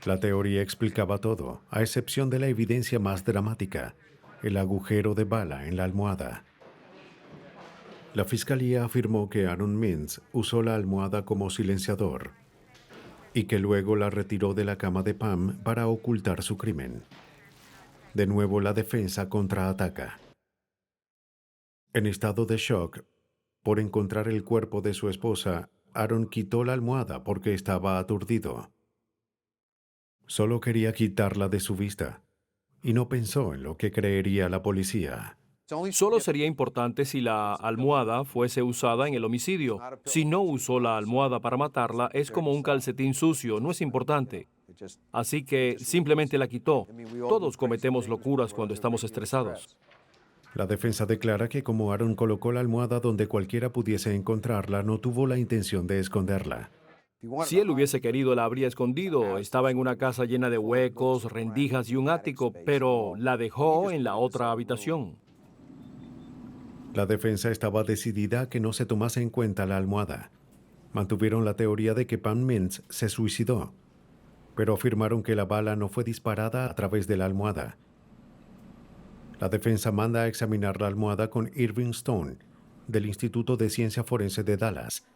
S1: La teoría explicaba todo, a excepción de la evidencia más dramática, el agujero de bala en la almohada. La fiscalía afirmó que Aaron Mintz usó la almohada como silenciador y que luego la retiró de la cama de Pam para ocultar su crimen. De nuevo la defensa contraataca. En estado de shock por encontrar el cuerpo de su esposa, Aaron quitó la almohada porque estaba aturdido. Solo quería quitarla de su vista y no pensó en lo que creería la policía.
S12: Solo sería importante si la almohada fuese usada en el homicidio. Si no usó la almohada para matarla, es como un calcetín sucio, no es importante. Así que simplemente la quitó. Todos cometemos locuras cuando estamos estresados.
S1: La defensa declara que como Aaron colocó la almohada donde cualquiera pudiese encontrarla, no tuvo la intención de esconderla.
S12: Si él hubiese querido, la habría escondido. Estaba en una casa llena de huecos, rendijas y un ático, pero la dejó en la otra habitación.
S1: La defensa estaba decidida a que no se tomase en cuenta la almohada. Mantuvieron la teoría de que Pam Mintz se suicidó, pero afirmaron que la bala no fue disparada a través de la almohada. La defensa manda a examinar la almohada con Irving Stone, del Instituto de Ciencia Forense de Dallas.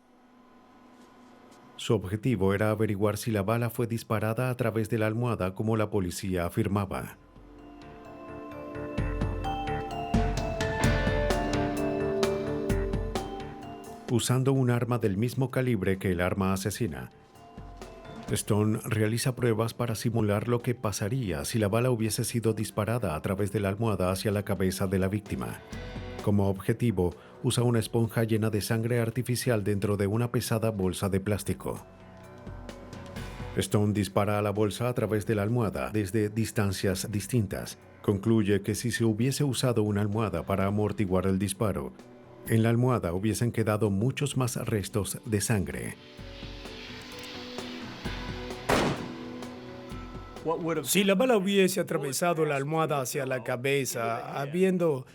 S1: Su objetivo era averiguar si la bala fue disparada a través de la almohada como la policía afirmaba. Usando un arma del mismo calibre que el arma asesina, Stone realiza pruebas para simular lo que pasaría si la bala hubiese sido disparada a través de la almohada hacia la cabeza de la víctima. Como objetivo, usa una esponja llena de sangre artificial dentro de una pesada bolsa de plástico. Stone dispara a la bolsa a través de la almohada desde distancias distintas. Concluye que si se hubiese usado una almohada para amortiguar el disparo, en la almohada hubiesen quedado muchos más restos de sangre.
S3: Si la bala hubiese atravesado la almohada hacia la cabeza, habiendo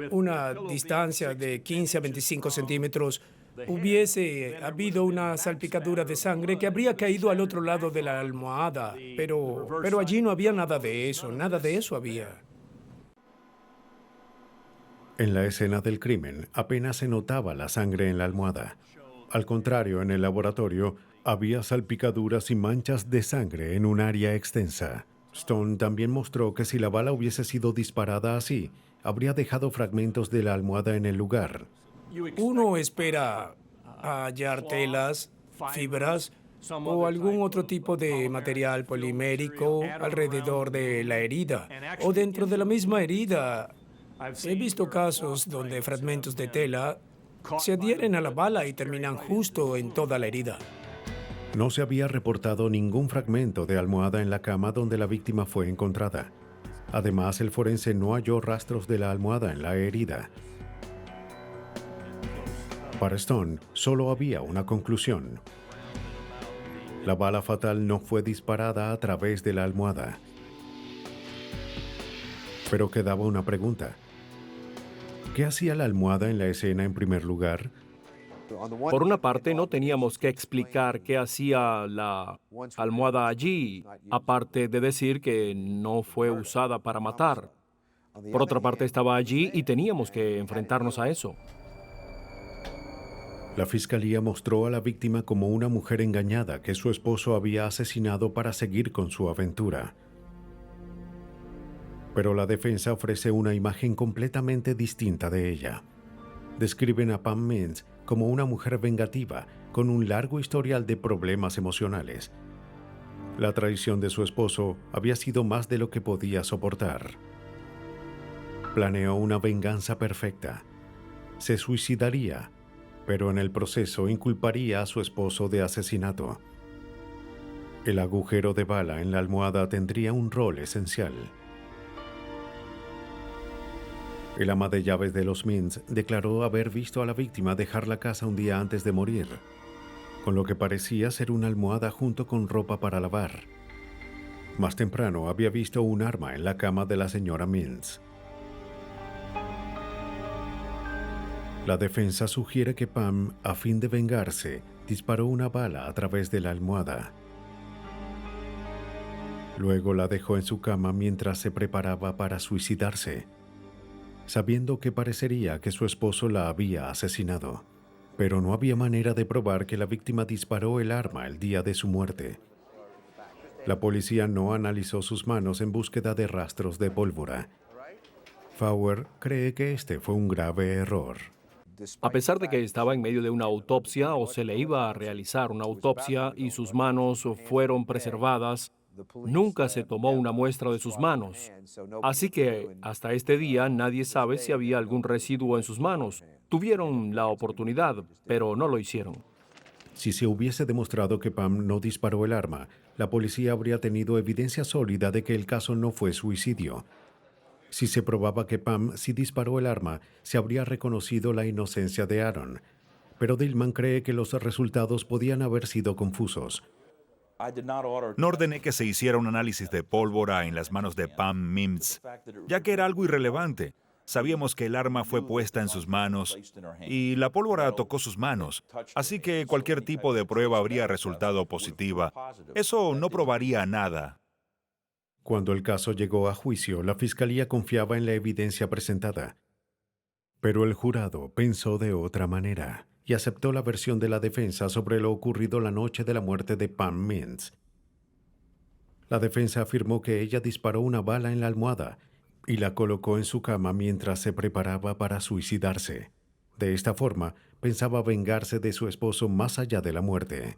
S3: una distancia de 15 a 25 centímetros, hubiese habido una salpicadura de sangre que habría caído al otro lado de la almohada. Pero allí no había nada de eso había.
S1: En la escena del crimen apenas se notaba la sangre en la almohada. Al contrario, en el laboratorio había salpicaduras y manchas de sangre en un área extensa. Stone también mostró que si la bala hubiese sido disparada así, habría dejado fragmentos de la almohada en el lugar.
S3: Uno espera hallar telas, fibras o algún otro tipo de material polimérico alrededor de la herida o dentro de la misma herida. He visto casos donde fragmentos de tela se adhieren a la bala y terminan justo en toda la herida.
S1: No se había reportado ningún fragmento de almohada en la cama donde la víctima fue encontrada. Además, el forense no halló rastros de la almohada en la herida. Para Stone, solo había una conclusión. La bala fatal no fue disparada a través de la almohada. Pero quedaba una pregunta. ¿Qué hacía la almohada en la escena en primer lugar?
S12: Por una parte, no teníamos que explicar qué hacía la almohada allí, aparte de decir que no fue usada para matar. Por otra parte, estaba allí y teníamos que enfrentarnos a eso.
S1: La fiscalía mostró a la víctima como una mujer engañada que su esposo había asesinado para seguir con su aventura. Pero la defensa ofrece una imagen completamente distinta de ella. Describen a Pam Mintz como una mujer vengativa con un largo historial de problemas emocionales. La traición de su esposo había sido más de lo que podía soportar. Planeó una venganza perfecta. Se suicidaría, pero en el proceso inculparía a su esposo de asesinato. El agujero de bala en la almohada tendría un rol esencial. El ama de llaves de los Mintz declaró haber visto a la víctima dejar la casa un día antes de morir, con lo que parecía ser una almohada junto con ropa para lavar. Más temprano había visto un arma en la cama de la señora Mills. La defensa sugiere que Pam, a fin de vengarse, disparó una bala a través de la almohada. Luego la dejó en su cama mientras se preparaba para suicidarse, sabiendo que parecería que su esposo la había asesinado. Pero no había manera de probar que la víctima disparó el arma el día de su muerte. La policía no analizó sus manos en búsqueda de rastros de pólvora. Fauer cree que este fue un grave error.
S12: A pesar de que estaba en medio de una autopsia o se le iba a realizar una autopsia y sus manos fueron preservadas, nunca se tomó una muestra de sus manos. Así que hasta este día nadie sabe si había algún residuo en sus manos. Tuvieron la oportunidad, pero no lo hicieron.
S1: Si se hubiese demostrado que Pam no disparó el arma, la policía habría tenido evidencia sólida de que el caso no fue suicidio. Si se probaba que Pam sí disparó el arma, se habría reconocido la inocencia de Aaron. Pero Dillman cree que los resultados podían haber sido confusos.
S10: No ordené que se hiciera un análisis de pólvora en las manos de Pam Mims, ya que era algo irrelevante. Sabíamos que el arma fue puesta en sus manos y la pólvora tocó sus manos, así que cualquier tipo de prueba habría resultado positiva. Eso no probaría nada.
S1: Cuando el caso llegó a juicio, la fiscalía confiaba en la evidencia presentada. Pero el jurado pensó de otra manera y aceptó la versión de la defensa sobre lo ocurrido la noche de la muerte de Pam Mims. La defensa afirmó que ella disparó una bala en la almohada y la colocó en su cama mientras se preparaba para suicidarse. De esta forma, pensaba vengarse de su esposo más allá de la muerte.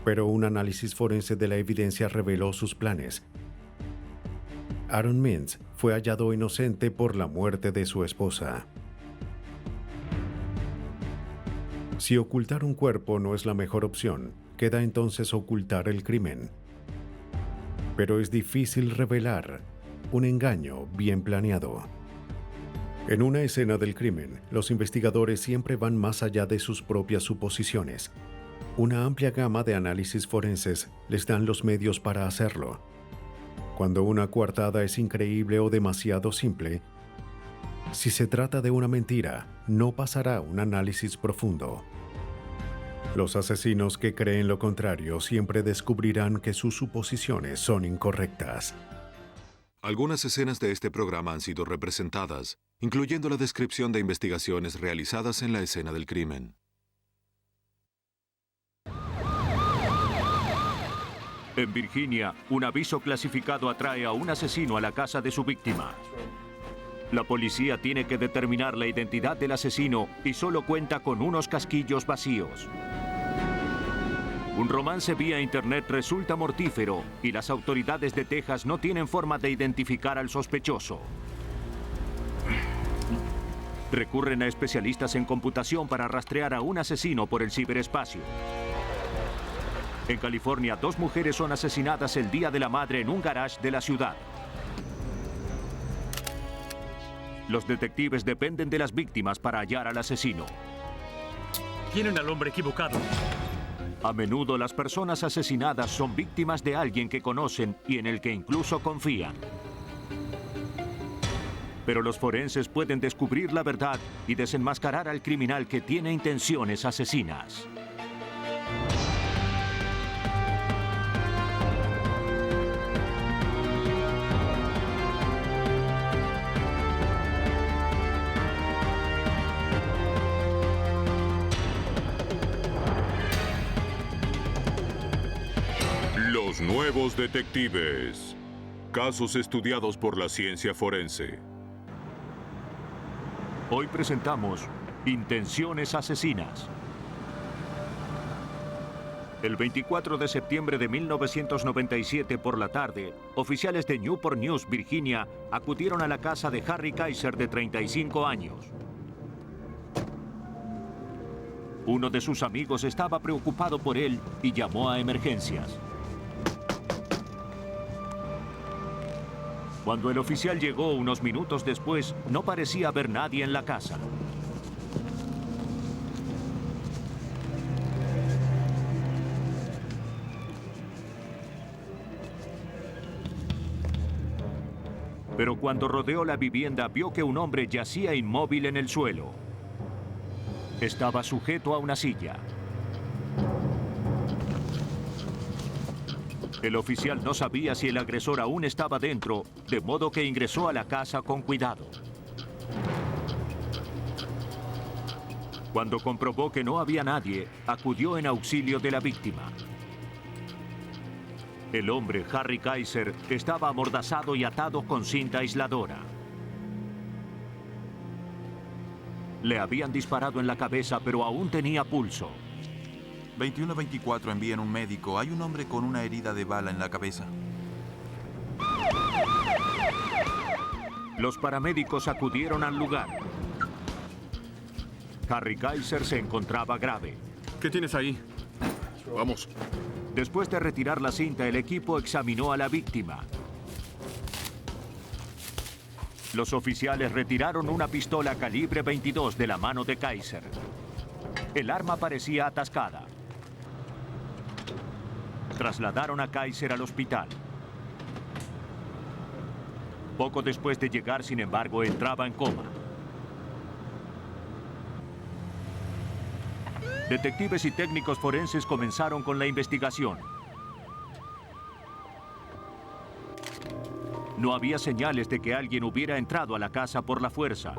S1: Pero un análisis forense de la evidencia reveló sus planes. Aaron Mims fue hallado inocente por la muerte de su esposa. Si ocultar un cuerpo no es la mejor opción, queda entonces ocultar el crimen. Pero es difícil revelar un engaño bien planeado. En una escena del crimen, los investigadores siempre van más allá de sus propias suposiciones. Una amplia gama de análisis forenses les dan los medios para hacerlo. Cuando una coartada es increíble o demasiado simple, si se trata de una mentira, no pasará un análisis profundo. Los asesinos que creen lo contrario siempre descubrirán que sus suposiciones son incorrectas.
S13: Algunas escenas de este programa han sido representadas, incluyendo la descripción de investigaciones realizadas en la escena del crimen.
S14: En Virginia, un aviso clasificado atrae a un asesino a la casa de su víctima. La policía tiene que determinar la identidad del asesino y solo cuenta con unos casquillos vacíos. Un romance vía internet resulta mortífero y las autoridades de Texas no tienen forma de identificar al sospechoso. Recurren a especialistas en computación para rastrear a un asesino por el ciberespacio. En California, 2 mujeres son asesinadas el Día de la Madre en un garage de la ciudad. Los detectives dependen de las víctimas para hallar al asesino.
S15: Tienen al hombre equivocado.
S14: A menudo las personas asesinadas son víctimas de alguien que conocen y en el que incluso confían. Pero los forenses pueden descubrir la verdad y desenmascarar al criminal que tiene intenciones asesinas.
S13: Los nuevos detectives. Casos estudiados por la ciencia forense.
S14: Hoy presentamos Intenciones asesinas. El 24 de septiembre de 1997 por la tarde, oficiales de Newport News, Virginia, acudieron a la casa de Harry Kaiser, de 35 años. Uno de sus amigos estaba preocupado por él y llamó a emergencias. Cuando el oficial llegó unos minutos después, no parecía haber nadie en la casa. Pero cuando rodeó la vivienda, vio que un hombre yacía inmóvil en el suelo. Estaba sujeto a una silla. El oficial no sabía si el agresor aún estaba dentro, de modo que ingresó a la casa con cuidado. Cuando comprobó que no había nadie, acudió en auxilio de la víctima. El hombre, Harry Kaiser, estaba amordazado y atado con cinta aisladora. Le habían disparado en la cabeza, pero aún tenía pulso.
S16: 21-24, envíen un médico. Hay un hombre con una herida de bala en la cabeza.
S14: Los paramédicos acudieron al lugar. Harry Kaiser se encontraba grave.
S17: ¿Qué tienes ahí? Vamos.
S14: Después de retirar la cinta, el equipo examinó a la víctima. Los oficiales retiraron una pistola calibre 22 de la mano de Kaiser. El arma parecía atascada. Trasladaron a Kaiser al hospital. Poco después de llegar, sin embargo, entraba en coma. Detectives y técnicos forenses comenzaron con la investigación. No había señales de que alguien hubiera entrado a la casa por la fuerza,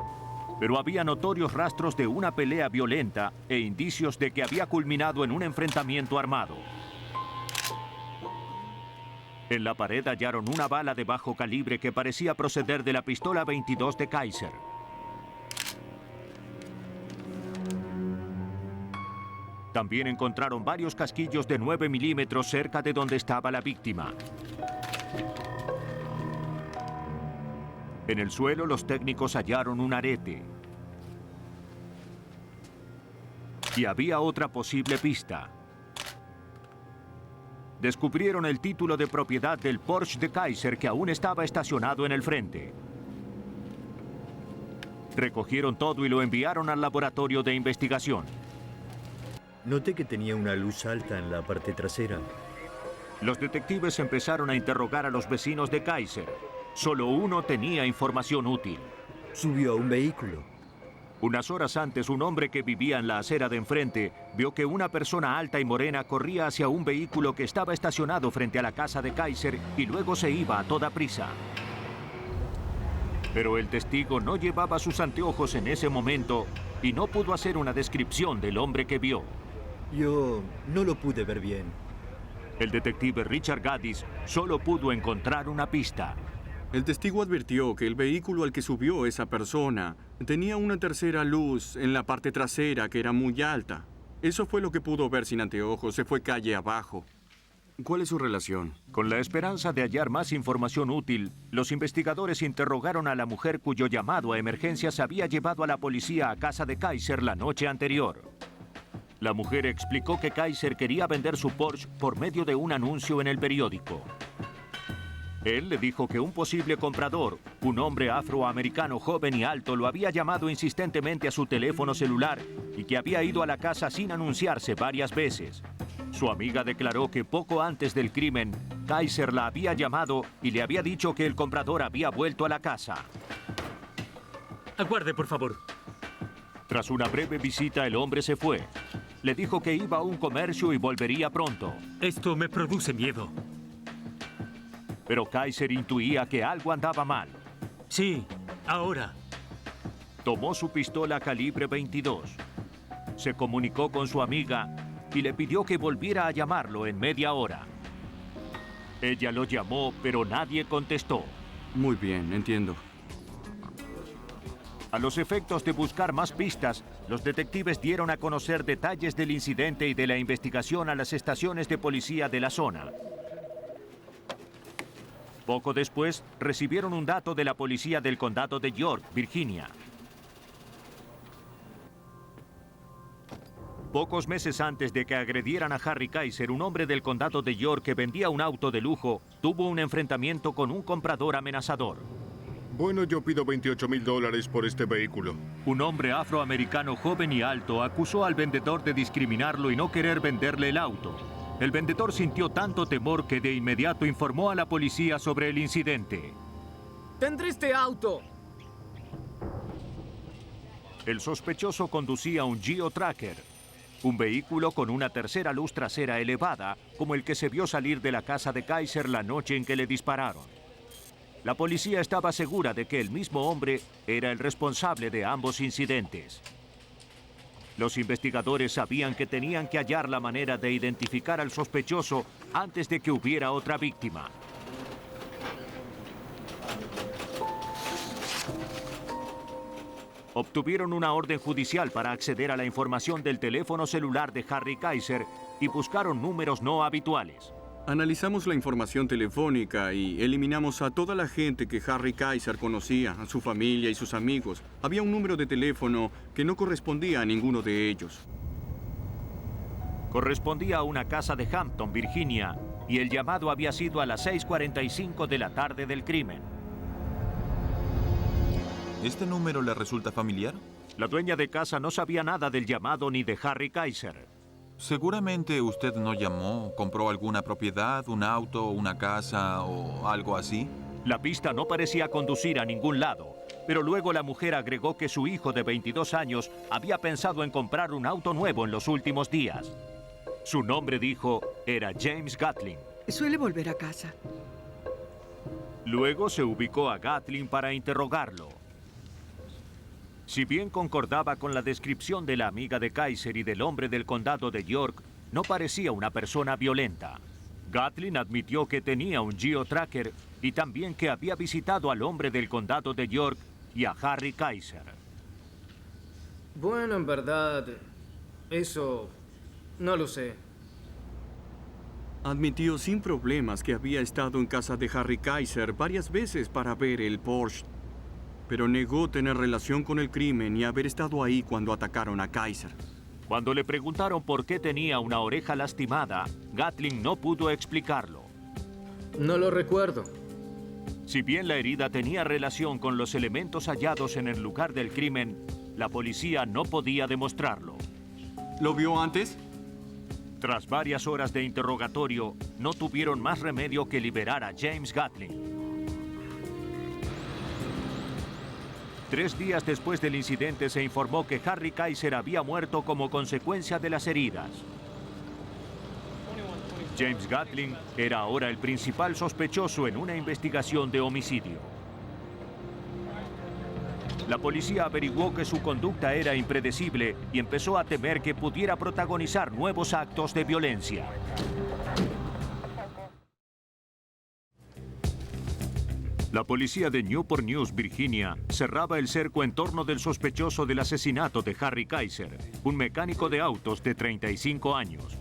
S14: pero había notorios rastros de una pelea violenta e indicios de que había culminado en un enfrentamiento armado. En la pared hallaron una bala de bajo calibre que parecía proceder de la pistola 22 de Kaiser. También encontraron varios casquillos de 9 milímetros cerca de donde estaba la víctima. En el suelo, los técnicos hallaron un arete. Y había otra posible pista. Descubrieron el título de propiedad del Porsche de Kaiser que aún estaba estacionado en el frente. Recogieron todo y lo enviaron al laboratorio de investigación.
S18: Noté que tenía una luz alta en la parte trasera.
S14: Los detectives empezaron a interrogar a los vecinos de Kaiser. Solo uno tenía información útil.
S18: Subió a un vehículo.
S14: Unas horas antes, un hombre que vivía en la acera de enfrente vio que una persona alta y morena corría hacia un vehículo que estaba estacionado frente a la casa de Kaiser y luego se iba a toda prisa. Pero el testigo no llevaba sus anteojos en ese momento y no pudo hacer una descripción del hombre que vio.
S18: Yo no lo pude ver bien.
S14: El detective Richard Gaddis solo pudo encontrar una pista.
S17: El testigo advirtió que el vehículo al que subió esa persona tenía una tercera luz en la parte trasera que era muy alta. Eso fue lo que pudo ver sin anteojos. Se fue calle abajo. ¿Cuál es su relación?
S14: Con la esperanza de hallar más información útil, los investigadores interrogaron a la mujer cuyo llamado a emergencias había llevado a la policía a casa de Kaiser la noche anterior. La mujer explicó que Kaiser quería vender su Porsche por medio de un anuncio en el periódico. Él le dijo que un posible comprador, un hombre afroamericano joven y alto, lo había llamado insistentemente a su teléfono celular y que había ido a la casa sin anunciarse varias veces. Su amiga declaró que poco antes del crimen, Kaiser la había llamado y le había dicho que el comprador había vuelto a la casa.
S15: Aguarde, por favor.
S14: Tras una breve visita, el hombre se fue. Le dijo que iba a un comercio y volvería pronto.
S15: Esto me produce miedo.
S14: Pero Kaiser intuía que algo andaba mal.
S15: Sí, ahora.
S14: Tomó su pistola calibre 22. Se comunicó con su amiga y le pidió que volviera a llamarlo en media hora. Ella lo llamó, pero nadie contestó.
S17: Muy bien, entiendo.
S14: A los efectos de buscar más pistas, los detectives dieron a conocer detalles del incidente y de la investigación a las estaciones de policía de la zona. Poco después, recibieron un dato de la policía del condado de York, Virginia. Pocos meses antes de que agredieran a Harry Kaiser, un hombre del condado de York que vendía un auto de lujo tuvo un enfrentamiento con un comprador amenazador.
S19: Bueno, yo pido $28,000 por este vehículo.
S14: Un hombre afroamericano joven y alto acusó al vendedor de discriminarlo y no querer venderle el auto. El vendedor sintió tanto temor que de inmediato informó a la policía sobre el incidente.
S4: ¡Tendré este auto!
S14: El sospechoso conducía un Geo Tracker, un vehículo con una tercera luz trasera elevada, como el que se vio salir de la casa de Kaiser la noche en que le dispararon. La policía estaba segura de que el mismo hombre era el responsable de ambos incidentes. Los investigadores sabían que tenían que hallar la manera de identificar al sospechoso antes de que hubiera otra víctima. Obtuvieron una orden judicial para acceder a la información del teléfono celular de Harry Kaiser y buscaron números no habituales.
S17: Analizamos la información telefónica y eliminamos a toda la gente que Harry Kaiser conocía, a su familia y sus amigos. Había un número de teléfono que no correspondía a ninguno de ellos.
S14: Correspondía a una casa de Hampton, Virginia, y el llamado había sido a las 6:45 de la tarde del crimen.
S16: ¿Este número le resulta familiar?
S14: La dueña de casa no sabía nada del llamado ni de Harry Kaiser.
S16: Seguramente usted no llamó, compró alguna propiedad, un auto, una casa o algo así.
S14: La pista no parecía conducir a ningún lado, pero luego la mujer agregó que su hijo de 22 años había pensado en comprar un auto nuevo en los últimos días. Su nombre, dijo, era James Gatling.
S20: Suele volver a casa.
S14: Luego se ubicó a Gatling para interrogarlo. Si bien concordaba con la descripción de la amiga de Kaiser y del hombre del condado de York, no parecía una persona violenta. Gatling admitió que tenía un Geo Tracker y también que había visitado al hombre del condado de York y a Harry Kaiser.
S4: Bueno, en verdad, eso no lo sé.
S17: Admitió sin problemas que había estado en casa de Harry Kaiser varias veces para ver el Porsche, pero negó tener relación con el crimen y haber estado ahí cuando atacaron a Kaiser.
S14: Cuando le preguntaron por qué tenía una oreja lastimada, Gatling no pudo explicarlo.
S4: No lo recuerdo.
S14: Si bien la herida tenía relación con los elementos hallados en el lugar del crimen, la policía no podía demostrarlo.
S17: ¿Lo vio antes?
S14: Tras varias horas de interrogatorio, no tuvieron más remedio que liberar a James Gatling. 3 días después del incidente se informó que Harry Kaiser había muerto como consecuencia de las heridas. James Gatling era ahora el principal sospechoso en una investigación de homicidio. La policía averiguó que su conducta era impredecible y empezó a temer que pudiera protagonizar nuevos actos de violencia. La policía de Newport News, Virginia, cerraba el cerco en torno del sospechoso del asesinato de Harry Kaiser, un mecánico de autos de 35 años.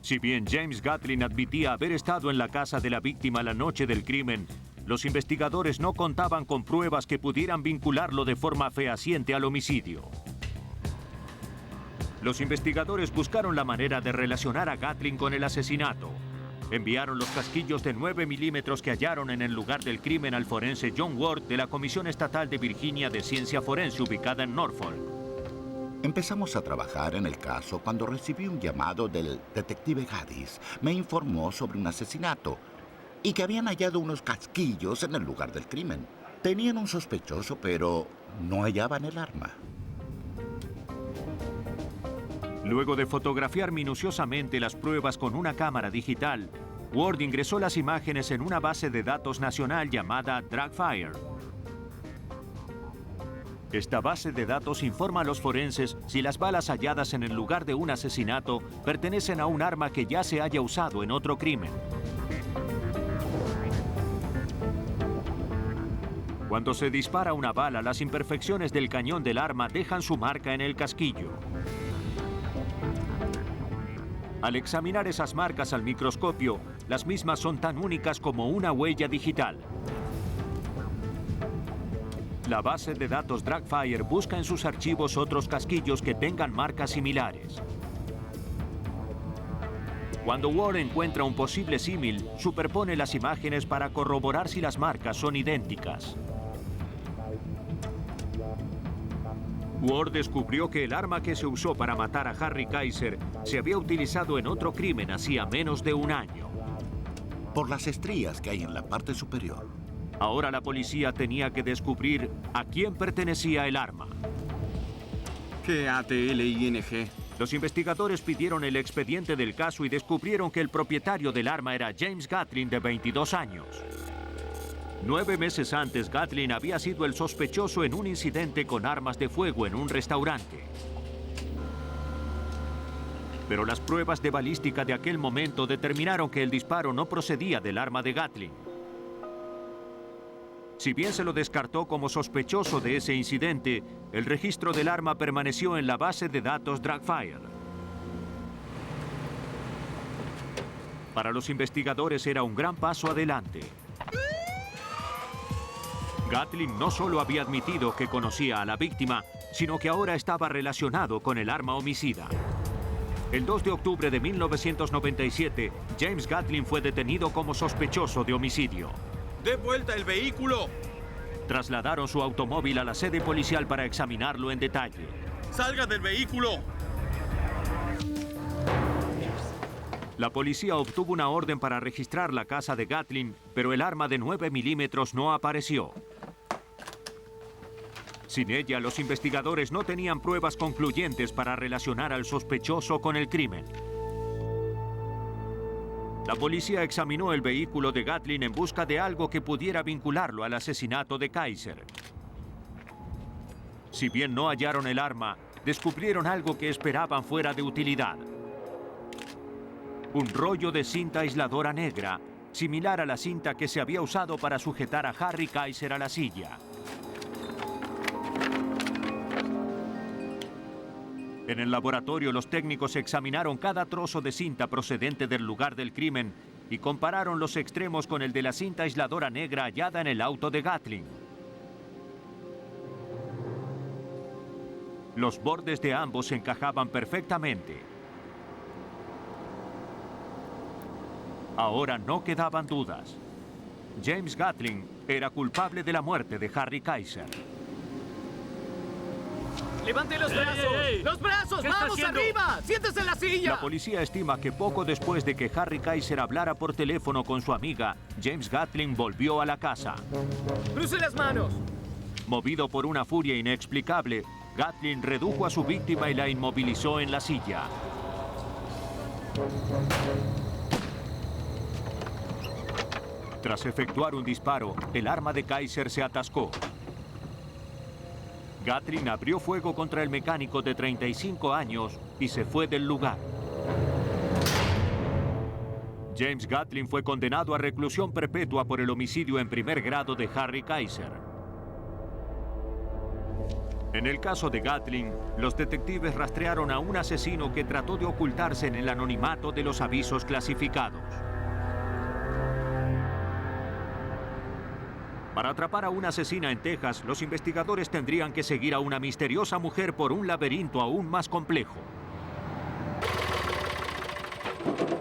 S14: Si bien James Gatling admitía haber estado en la casa de la víctima la noche del crimen, los investigadores no contaban con pruebas que pudieran vincularlo de forma fehaciente al homicidio. Los investigadores buscaron la manera de relacionar a Gatling con el asesinato. Enviaron los casquillos de 9 milímetros que hallaron en el lugar del crimen al forense John Ward de la Comisión Estatal de Virginia de Ciencia Forense ubicada en Norfolk.
S21: Empezamos a trabajar en el caso cuando recibí un llamado del detective Gaddis. Me informó sobre un asesinato y que habían hallado unos casquillos en el lugar del crimen. Tenían un sospechoso, pero no hallaban el arma.
S14: Luego de fotografiar minuciosamente las pruebas con una cámara digital, Ward ingresó las imágenes en una base de datos nacional llamada DragFire. Esta base de datos informa a los forenses si las balas halladas en el lugar de un asesinato pertenecen a un arma que ya se haya usado en otro crimen. Cuando se dispara una bala, las imperfecciones del cañón del arma dejan su marca en el casquillo. Al examinar esas marcas al microscopio, las mismas son tan únicas como una huella digital. La base de datos DragFire busca en sus archivos otros casquillos que tengan marcas similares. Cuando Ward encuentra un posible símil, superpone las imágenes para corroborar si las marcas son idénticas. Ward descubrió que el arma que se usó para matar a Harry Kaiser se había utilizado en otro crimen hacía menos de un año.
S21: Por las estrías que hay en la parte superior.
S14: Ahora la policía tenía que descubrir a quién pertenecía el arma.
S17: G-A-T-L-I-N-G.
S14: Los investigadores pidieron el expediente del caso y descubrieron que el propietario del arma era James Gatlin, de 22 años. 9 meses antes, Gatlin había sido el sospechoso en un incidente con armas de fuego en un restaurante. Pero las pruebas de balística de aquel momento determinaron que el disparo no procedía del arma de Gatlin. Si bien se lo descartó como sospechoso de ese incidente, el registro del arma permaneció en la base de datos Dragfire. Para los investigadores era un gran paso adelante. Gatlin no solo había admitido que conocía a la víctima, sino que ahora estaba relacionado con el arma homicida. El 2 de octubre de 1997, James Gatlin fue detenido como sospechoso de homicidio.
S20: ¡Dé vuelta el vehículo!
S14: Trasladaron su automóvil a la sede policial para examinarlo en detalle.
S20: ¡Salga del vehículo!
S14: La policía obtuvo una orden para registrar la casa de Gatlin, pero el arma de 9 milímetros no apareció. Sin ella, los investigadores no tenían pruebas concluyentes para relacionar al sospechoso con el crimen. La policía examinó el vehículo de Gatlin en busca de algo que pudiera vincularlo al asesinato de Kaiser. Si bien no hallaron el arma, descubrieron algo que esperaban fuera de utilidad. Un rollo de cinta aisladora negra, similar a la cinta que se había usado para sujetar a Harry Kaiser a la silla. En el laboratorio, los técnicos examinaron cada trozo de cinta procedente del lugar del crimen y compararon los extremos con el de la cinta aisladora negra hallada en el auto de Gatlin. Los bordes de ambos se encajaban perfectamente. Ahora no quedaban dudas. James Gatlin era culpable de la muerte de Harry Kaiser.
S20: ¡Levante los brazos! ¡Ey! ¡Los brazos! ¿Qué está ¡Vamos haciendo? arriba! ¡Siéntese en la silla!
S14: La policía estima que poco después de que Harry Kaiser hablara por teléfono con su amiga, James Gatlin volvió a la casa.
S20: ¡Cruce las manos!
S14: Movido por una furia inexplicable, Gatlin redujo a su víctima y la inmovilizó en la silla. Tras efectuar un disparo, el arma de Kaiser se atascó. Gatlin abrió fuego contra el mecánico de 35 años y se fue del lugar. James Gatlin fue condenado a reclusión perpetua por el homicidio en primer grado de Harry Kaiser. En el caso de Gatlin, los detectives rastrearon a un asesino que trató de ocultarse en el anonimato de los avisos clasificados. Para atrapar a una asesina en Texas, los investigadores tendrían que seguir a una misteriosa mujer por un laberinto aún más complejo.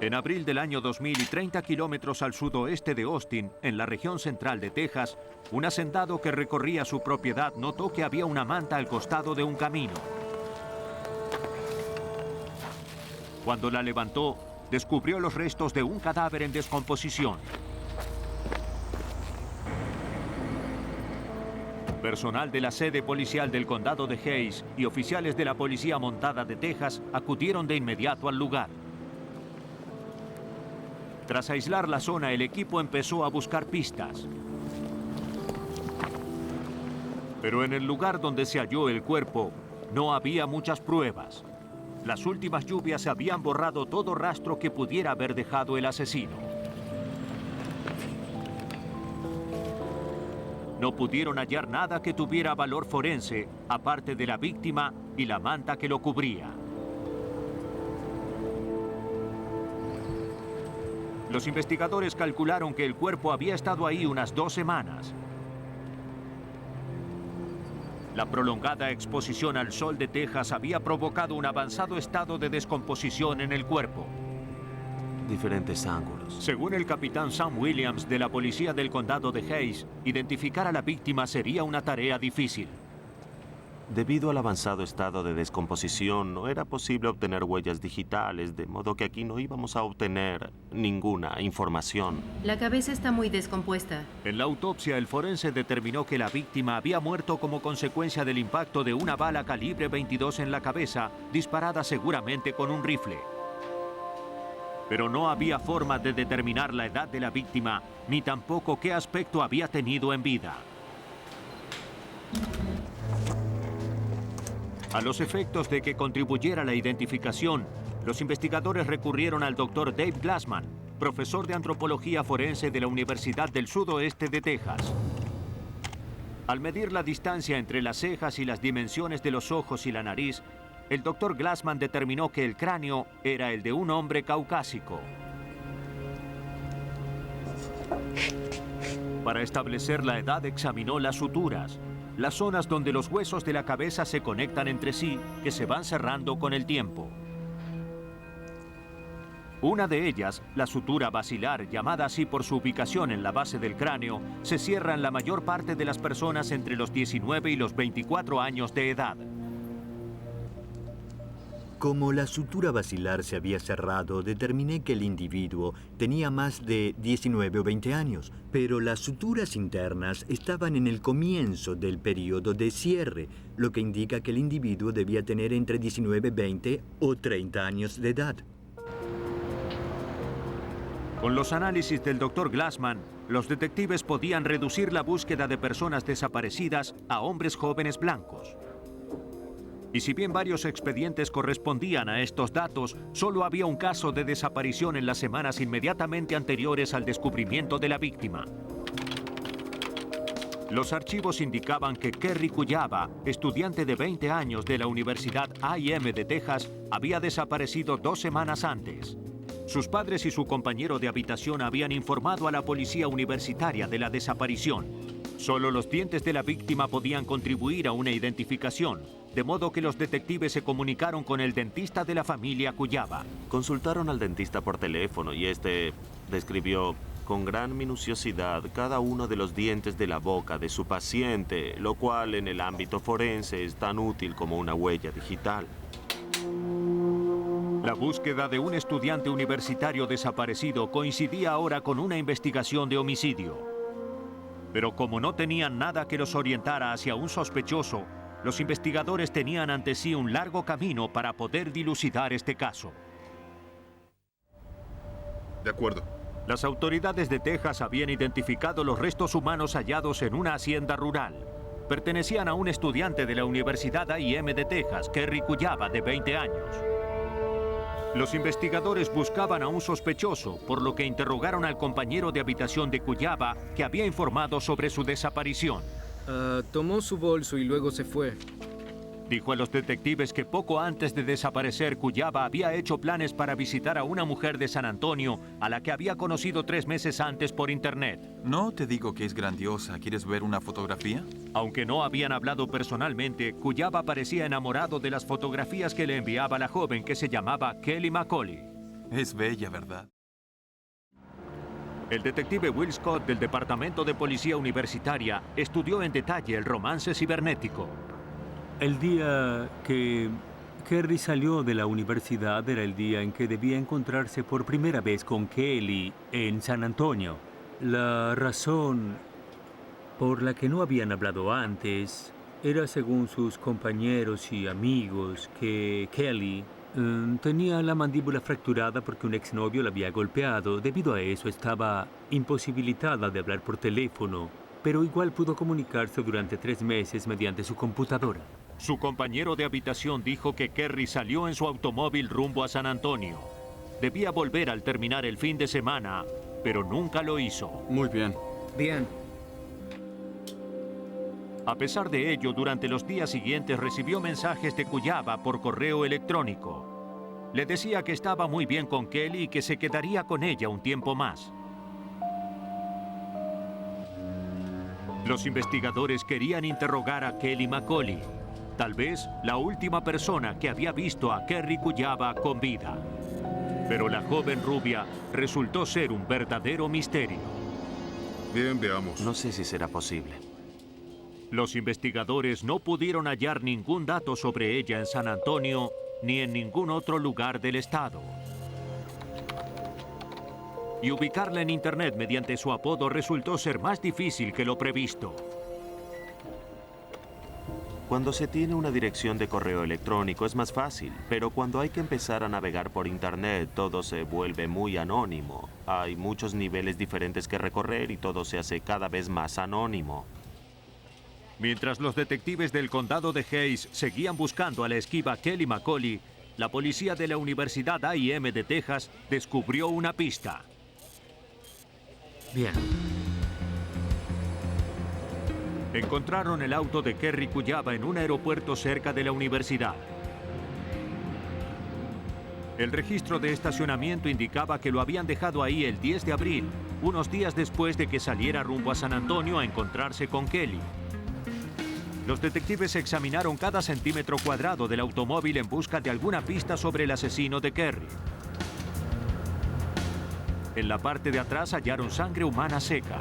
S14: En abril del año 2000 y 30 kilómetros al sudoeste de Austin, en la región central de Texas, un hacendado que recorría su propiedad notó que había una manta al costado de un camino. Cuando la levantó, descubrió los restos de un cadáver en descomposición. Personal de la sede policial del condado de Hays y oficiales de la policía montada de Texas acudieron de inmediato al lugar. Tras aislar la zona, el equipo empezó a buscar pistas. Pero en el lugar donde se halló el cuerpo, no había muchas pruebas. Las últimas lluvias habían borrado todo rastro que pudiera haber dejado el asesino. No pudieron hallar nada que tuviera valor forense, aparte de la víctima y la manta que lo cubría. Los investigadores calcularon que el cuerpo había estado ahí unas 2 semanas. La prolongada exposición al sol de Texas había provocado un avanzado estado de descomposición en el cuerpo.
S22: Diferentes ángulos.
S14: Según el capitán Sam Williams de la policía del condado de Hays, identificar a la víctima sería una tarea difícil.
S22: Debido al avanzado estado de descomposición, no era posible obtener huellas digitales, de modo que aquí no íbamos a obtener ninguna información.
S2: La cabeza está muy descompuesta.
S14: En la autopsia, el forense determinó que la víctima había muerto como consecuencia del impacto de una bala calibre 22 en la cabeza, disparada seguramente con un rifle. Pero no había forma de determinar la edad de la víctima, ni tampoco qué aspecto había tenido en vida. A los efectos de que contribuyera a la identificación, los investigadores recurrieron al Dr. Dave Glassman, profesor de antropología forense de la Universidad del Sudoeste de Texas. Al medir la distancia entre las cejas y las dimensiones de los ojos y la nariz, el Dr. Glassman determinó que el cráneo era el de un hombre caucásico. Para establecer la edad, examinó las suturas, las zonas donde los huesos de la cabeza se conectan entre sí, que se van cerrando con el tiempo. Una de ellas, la sutura basilar, llamada así por su ubicación en la base del cráneo, se cierra en la mayor parte de las personas entre los 19 y los 24 años de edad.
S18: Como la sutura basilar se había cerrado, determiné que el individuo tenía más de 19 o 20 años, pero las suturas internas estaban en el comienzo del periodo de cierre, lo que indica que el individuo debía tener entre 19, 20 o 30 años de edad.
S14: Con los análisis del Dr. Glassman, los detectives podían reducir la búsqueda de personas desaparecidas a hombres jóvenes blancos. Y si bien varios expedientes correspondían a estos datos, solo había un caso de desaparición en las semanas inmediatamente anteriores al descubrimiento de la víctima. Los archivos indicaban que Kerry Cuyaba, estudiante de 20 años de la Universidad A&M de Texas, había desaparecido 2 semanas antes. Sus padres y su compañero de habitación habían informado a la policía universitaria de la desaparición. Solo los dientes de la víctima podían contribuir a una identificación, de modo que los detectives se comunicaron con el dentista de la familia Cuyaba.
S22: Consultaron al dentista por teléfono y este describió con gran minuciosidad cada uno de los dientes de la boca de su paciente, lo cual en el ámbito forense es tan útil como una huella digital.
S14: La búsqueda de un estudiante universitario desaparecido coincidía ahora con una investigación de homicidio. Pero como no tenían nada que los orientara hacia un sospechoso, los investigadores tenían ante sí un largo camino para poder dilucidar este caso.
S19: De acuerdo.
S14: Las autoridades de Texas habían identificado los restos humanos hallados en una hacienda rural. Pertenecían a un estudiante de la Universidad A&M de Texas, Kerry Cuyaba, de 20 años. Los investigadores buscaban a un sospechoso, por lo que interrogaron al compañero de habitación de Cuyaba, que había informado sobre su desaparición.
S6: Tomó su bolso y luego se fue.
S14: Dijo a los detectives que poco antes de desaparecer, Cuyaba había hecho planes para visitar a una mujer de San Antonio, a la que había conocido 3 meses antes por internet.
S16: No te digo que es grandiosa. ¿Quieres ver una fotografía?
S14: Aunque no habían hablado personalmente, Cuyaba parecía enamorado de las fotografías que le enviaba la joven que se llamaba Kelly McCauley.
S16: Es bella, ¿verdad?
S14: El detective Will Scott del Departamento de Policía Universitaria estudió en detalle el romance cibernético.
S23: El día que Kerry salió de la universidad era el día en que debía encontrarse por primera vez con Kelly en San Antonio. La razón por la que no habían hablado antes era, según sus compañeros y amigos, que Kelly tenía la mandíbula fracturada porque un exnovio la había golpeado. Debido a eso estaba imposibilitada de hablar por teléfono, pero igual pudo comunicarse durante 3 meses mediante su computadora.
S14: Su compañero de habitación dijo que Kerry salió en su automóvil rumbo a San Antonio. Debía volver al terminar el fin de semana, pero nunca lo hizo.
S17: Muy bien.
S6: Bien.
S14: A pesar de ello, durante los días siguientes recibió mensajes de Cuyaba por correo electrónico. Le decía que estaba muy bien con Kelly y que se quedaría con ella un tiempo más. Los investigadores querían interrogar a Kelly McCauley, tal vez la última persona que había visto a Kerry Cuyaba con vida. Pero la joven rubia resultó ser un verdadero misterio.
S19: Bien, veamos.
S22: No sé si será posible.
S14: Los investigadores no pudieron hallar ningún dato sobre ella en San Antonio ni en ningún otro lugar del estado. Y ubicarla en Internet mediante su apodo resultó ser más difícil que lo previsto.
S22: Cuando se tiene una dirección de correo electrónico es más fácil, pero cuando hay que empezar a navegar por Internet todo se vuelve muy anónimo. Hay muchos niveles diferentes que recorrer y todo se hace cada vez más anónimo.
S14: Mientras los detectives del condado de Hayes seguían buscando a la esquiva Kelly McCauley, la policía de la Universidad A&M de Texas descubrió una pista.
S15: Bien.
S14: Encontraron el auto de Kerry Kuyaba en un aeropuerto cerca de la universidad. El registro de estacionamiento indicaba que lo habían dejado ahí el 10 de abril, unos días después de que saliera rumbo a San Antonio a encontrarse con Kelly. Los detectives examinaron cada centímetro cuadrado del automóvil en busca de alguna pista sobre el asesino de Kerry. En la parte de atrás hallaron sangre humana seca.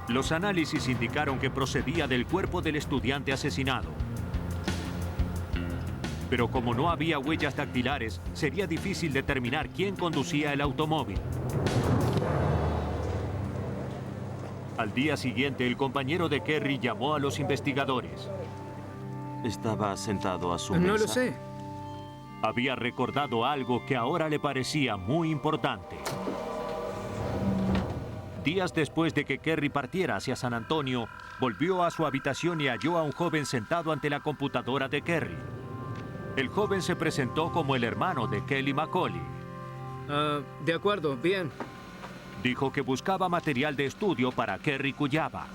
S14: Los análisis indicaron que procedía del cuerpo del estudiante asesinado. Pero como no había huellas dactilares, sería difícil determinar quién conducía el automóvil. Al día siguiente, el compañero de Kerry llamó a los investigadores.
S22: Estaba sentado a su mesa.
S6: No lo sé.
S14: Había recordado algo que ahora le parecía muy importante. Días después de que Kerry partiera hacia San Antonio, volvió a su habitación y halló a un joven sentado ante la computadora de Kerry. El joven se presentó como el hermano de Kelly McCauley.
S6: De acuerdo, bien.
S14: Dijo que buscaba material de estudio para Kerry Kuyaba.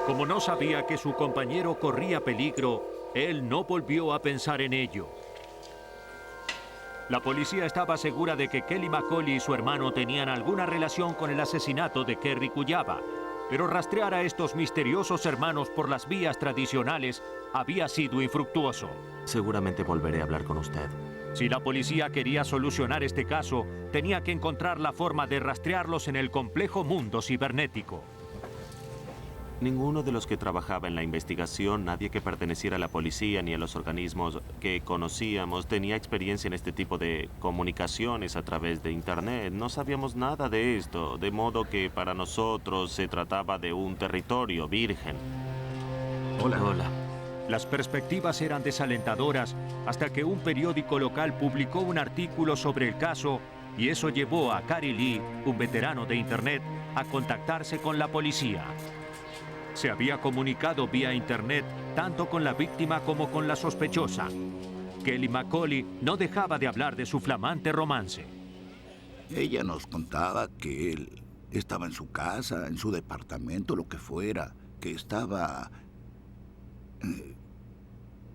S14: Como no sabía que su compañero corría peligro, él no volvió a pensar en ello. La policía estaba segura de que Kelly McCauley y su hermano tenían alguna relación con el asesinato de Kerry Kuyaba, pero rastrear a estos misteriosos hermanos por las vías tradicionales había sido infructuoso.
S22: Seguramente volveré a hablar con usted.
S14: Si la policía quería solucionar este caso, tenía que encontrar la forma de rastrearlos en el complejo mundo cibernético.
S22: Ninguno de los que trabajaba en la investigación, nadie que perteneciera a la policía ni a los organismos que conocíamos, tenía experiencia en este tipo de comunicaciones a través de Internet. No sabíamos nada de esto, de modo que para nosotros se trataba de un territorio virgen.
S14: Hola. Las perspectivas eran desalentadoras hasta que un periódico local publicó un artículo sobre el caso y eso llevó a Cary Lee, un veterano de Internet, a contactarse con la policía. Se había comunicado vía Internet tanto con la víctima como con la sospechosa. Kelly McCauley no dejaba de hablar de su flamante romance.
S21: Ella nos contaba que él estaba en su casa, en su departamento, lo que fuera, que estaba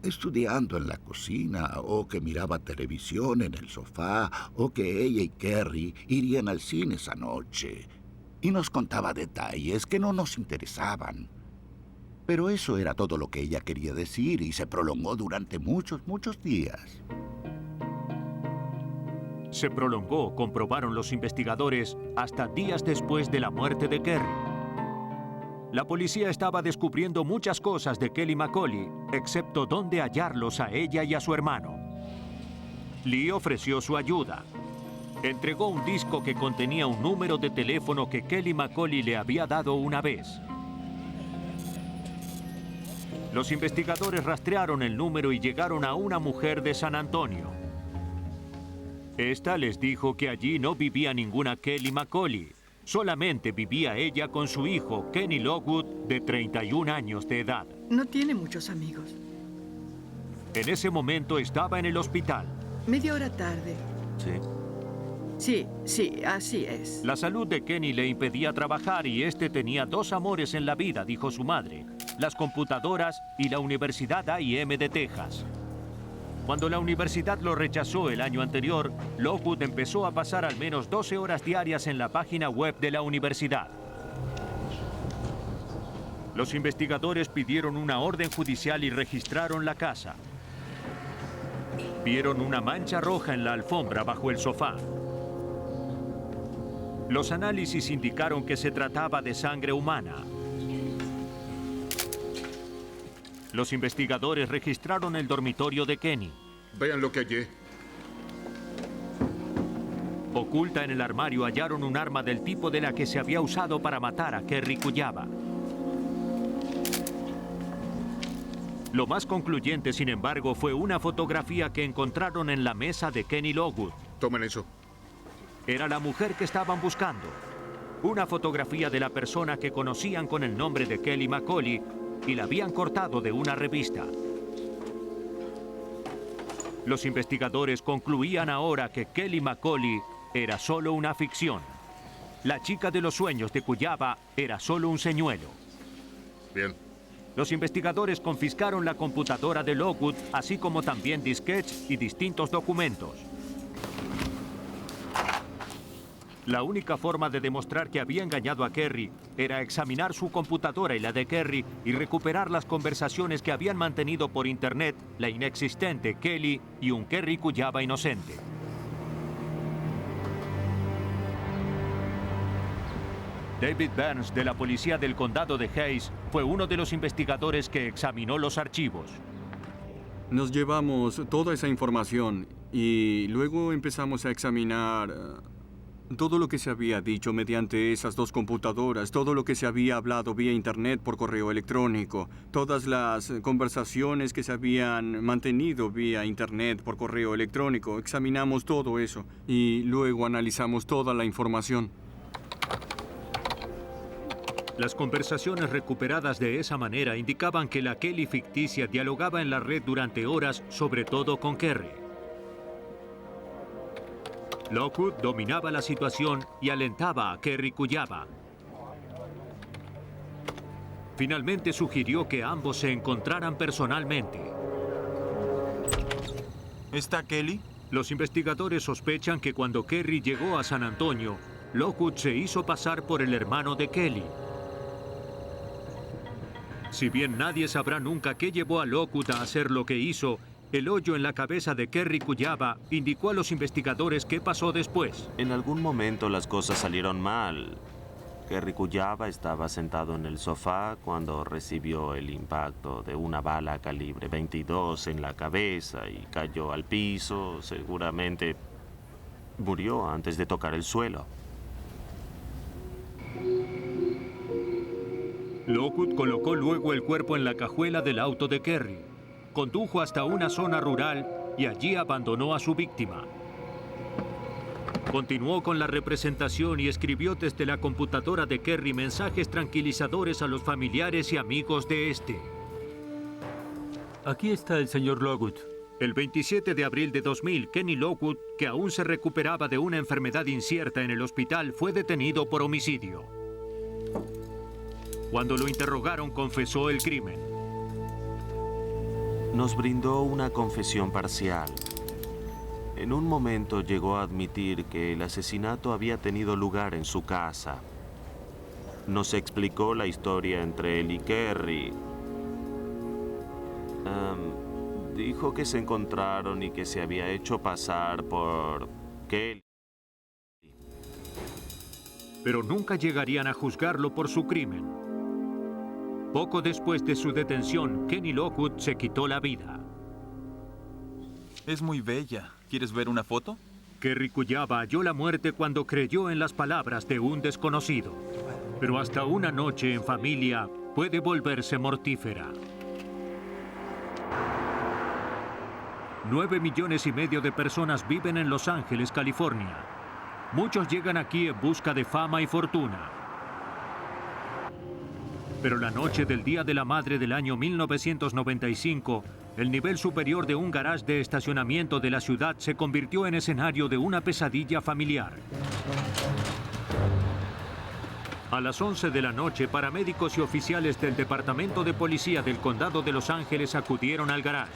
S21: estudiando en la cocina, o que miraba televisión en el sofá, o que ella y Kerry irían al cine esa noche. Y nos contaba detalles que no nos interesaban. Pero eso era todo lo que ella quería decir y se prolongó durante muchos días.
S14: Se prolongó, comprobaron los investigadores, hasta días después de la muerte de Kerry. La policía estaba descubriendo muchas cosas de Kelly McCauley, excepto dónde hallarlos a ella y a su hermano. Lee ofreció su ayuda. Entregó un disco que contenía un número de teléfono que Kelly McCauley le había dado una vez. Los investigadores rastrearon el número y llegaron a una mujer de San Antonio. Esta les dijo que allí no vivía ninguna Kelly McCauley. Solamente vivía ella con su hijo, Kenny Lockwood, de 31 años de edad.
S5: No tiene muchos amigos.
S14: En ese momento estaba en el hospital.
S5: Media hora tarde.
S22: Sí.
S5: Sí, así es.
S14: La salud de Kenny le impedía trabajar y este tenía dos amores en la vida, dijo su madre, las computadoras y la Universidad A&M de Texas. Cuando la universidad lo rechazó el año anterior, Lockwood empezó a pasar al menos 12 horas diarias en la página web de la universidad. Los investigadores pidieron una orden judicial y registraron la casa. Vieron una mancha roja en la alfombra bajo el sofá. Los análisis indicaron que se trataba de sangre humana. Los investigadores registraron el dormitorio de Kenny.
S19: Vean lo que hallé.
S14: Oculta en el armario hallaron un arma del tipo de la que se había usado para matar a Kerry Kuyaba. Lo más concluyente, sin embargo, fue una fotografía que encontraron en la mesa de Kenny Lockwood.
S19: Tomen eso.
S14: Era la mujer que estaban buscando. Una fotografía de la persona que conocían con el nombre de Kelly McCauley y la habían cortado de una revista. Los investigadores concluían ahora que Kelly McCauley era solo una ficción. La chica de los sueños de Kuyaba era solo un señuelo.
S19: Bien.
S14: Los investigadores confiscaron la computadora de Lockwood, así como también disquetes y distintos documentos. La única forma de demostrar que había engañado a Kerry era examinar su computadora y la de Kerry y recuperar las conversaciones que habían mantenido por internet la inexistente Kelly y un Kerry Kuyaba inocente. David Burns, de la policía del condado de Hayes, fue uno de los investigadores que examinó los archivos.
S17: Nos llevamos toda esa información y luego empezamos a examinar todo lo que se había dicho mediante esas dos computadoras, todo lo que se había hablado vía internet por correo electrónico, todas las conversaciones que se habían mantenido vía internet por correo electrónico. Examinamos todo eso y luego analizamos toda la información.
S14: Las conversaciones recuperadas de esa manera indicaban que la Kelly ficticia dialogaba en la red durante horas, sobre todo con Kerry. Lockwood dominaba la situación y alentaba a Kerry Kuyaba. Finalmente sugirió que ambos se encontraran personalmente.
S16: ¿Está Kelly?
S14: Los investigadores sospechan que cuando Kerry llegó a San Antonio, Lockwood se hizo pasar por el hermano de Kelly. Si bien nadie sabrá nunca qué llevó a Lockwood a hacer lo que hizo, el hoyo en la cabeza de Kerry Kuyaba indicó a los investigadores qué pasó después.
S22: En algún momento las cosas salieron mal. Kerry Kuyaba estaba sentado en el sofá cuando recibió el impacto de una bala calibre 22 en la cabeza y cayó al piso. Seguramente murió antes de tocar el suelo.
S14: Lockwood colocó luego el cuerpo en la cajuela del auto de Kerry, condujo hasta una zona rural y allí abandonó a su víctima. Continuó con la representación y escribió desde la computadora de Kerry mensajes tranquilizadores a los familiares y amigos de este.
S23: Aquí está el señor Lockwood.
S14: El 27 de abril de 2000, Kenny Lockwood, que aún se recuperaba de una enfermedad incierta en el hospital, fue detenido por homicidio. Cuando lo interrogaron, confesó el crimen.
S22: Nos brindó una confesión parcial. En un momento llegó a admitir que el asesinato había tenido lugar en su casa. Nos explicó la historia entre él y Kerry. Dijo que se encontraron y que se había hecho pasar por Kelly.
S14: Pero nunca llegarían a juzgarlo por su crimen. Poco después de su detención, Kenny Lockwood se quitó la vida.
S16: Es muy bella. ¿Quieres ver una foto?
S14: Kerry Kuyaba halló la muerte cuando creyó en las palabras de un desconocido. Pero hasta una noche en familia puede volverse mortífera. 9,5 millones de personas viven en Los Ángeles, California. Muchos llegan aquí en busca de fama y fortuna. Pero la noche del Día de la Madre del año 1995, el nivel superior de un garage de estacionamiento de la ciudad se convirtió en escenario de una pesadilla familiar. A las 11 de la noche, paramédicos y oficiales del Departamento de Policía del Condado de Los Ángeles acudieron al garage.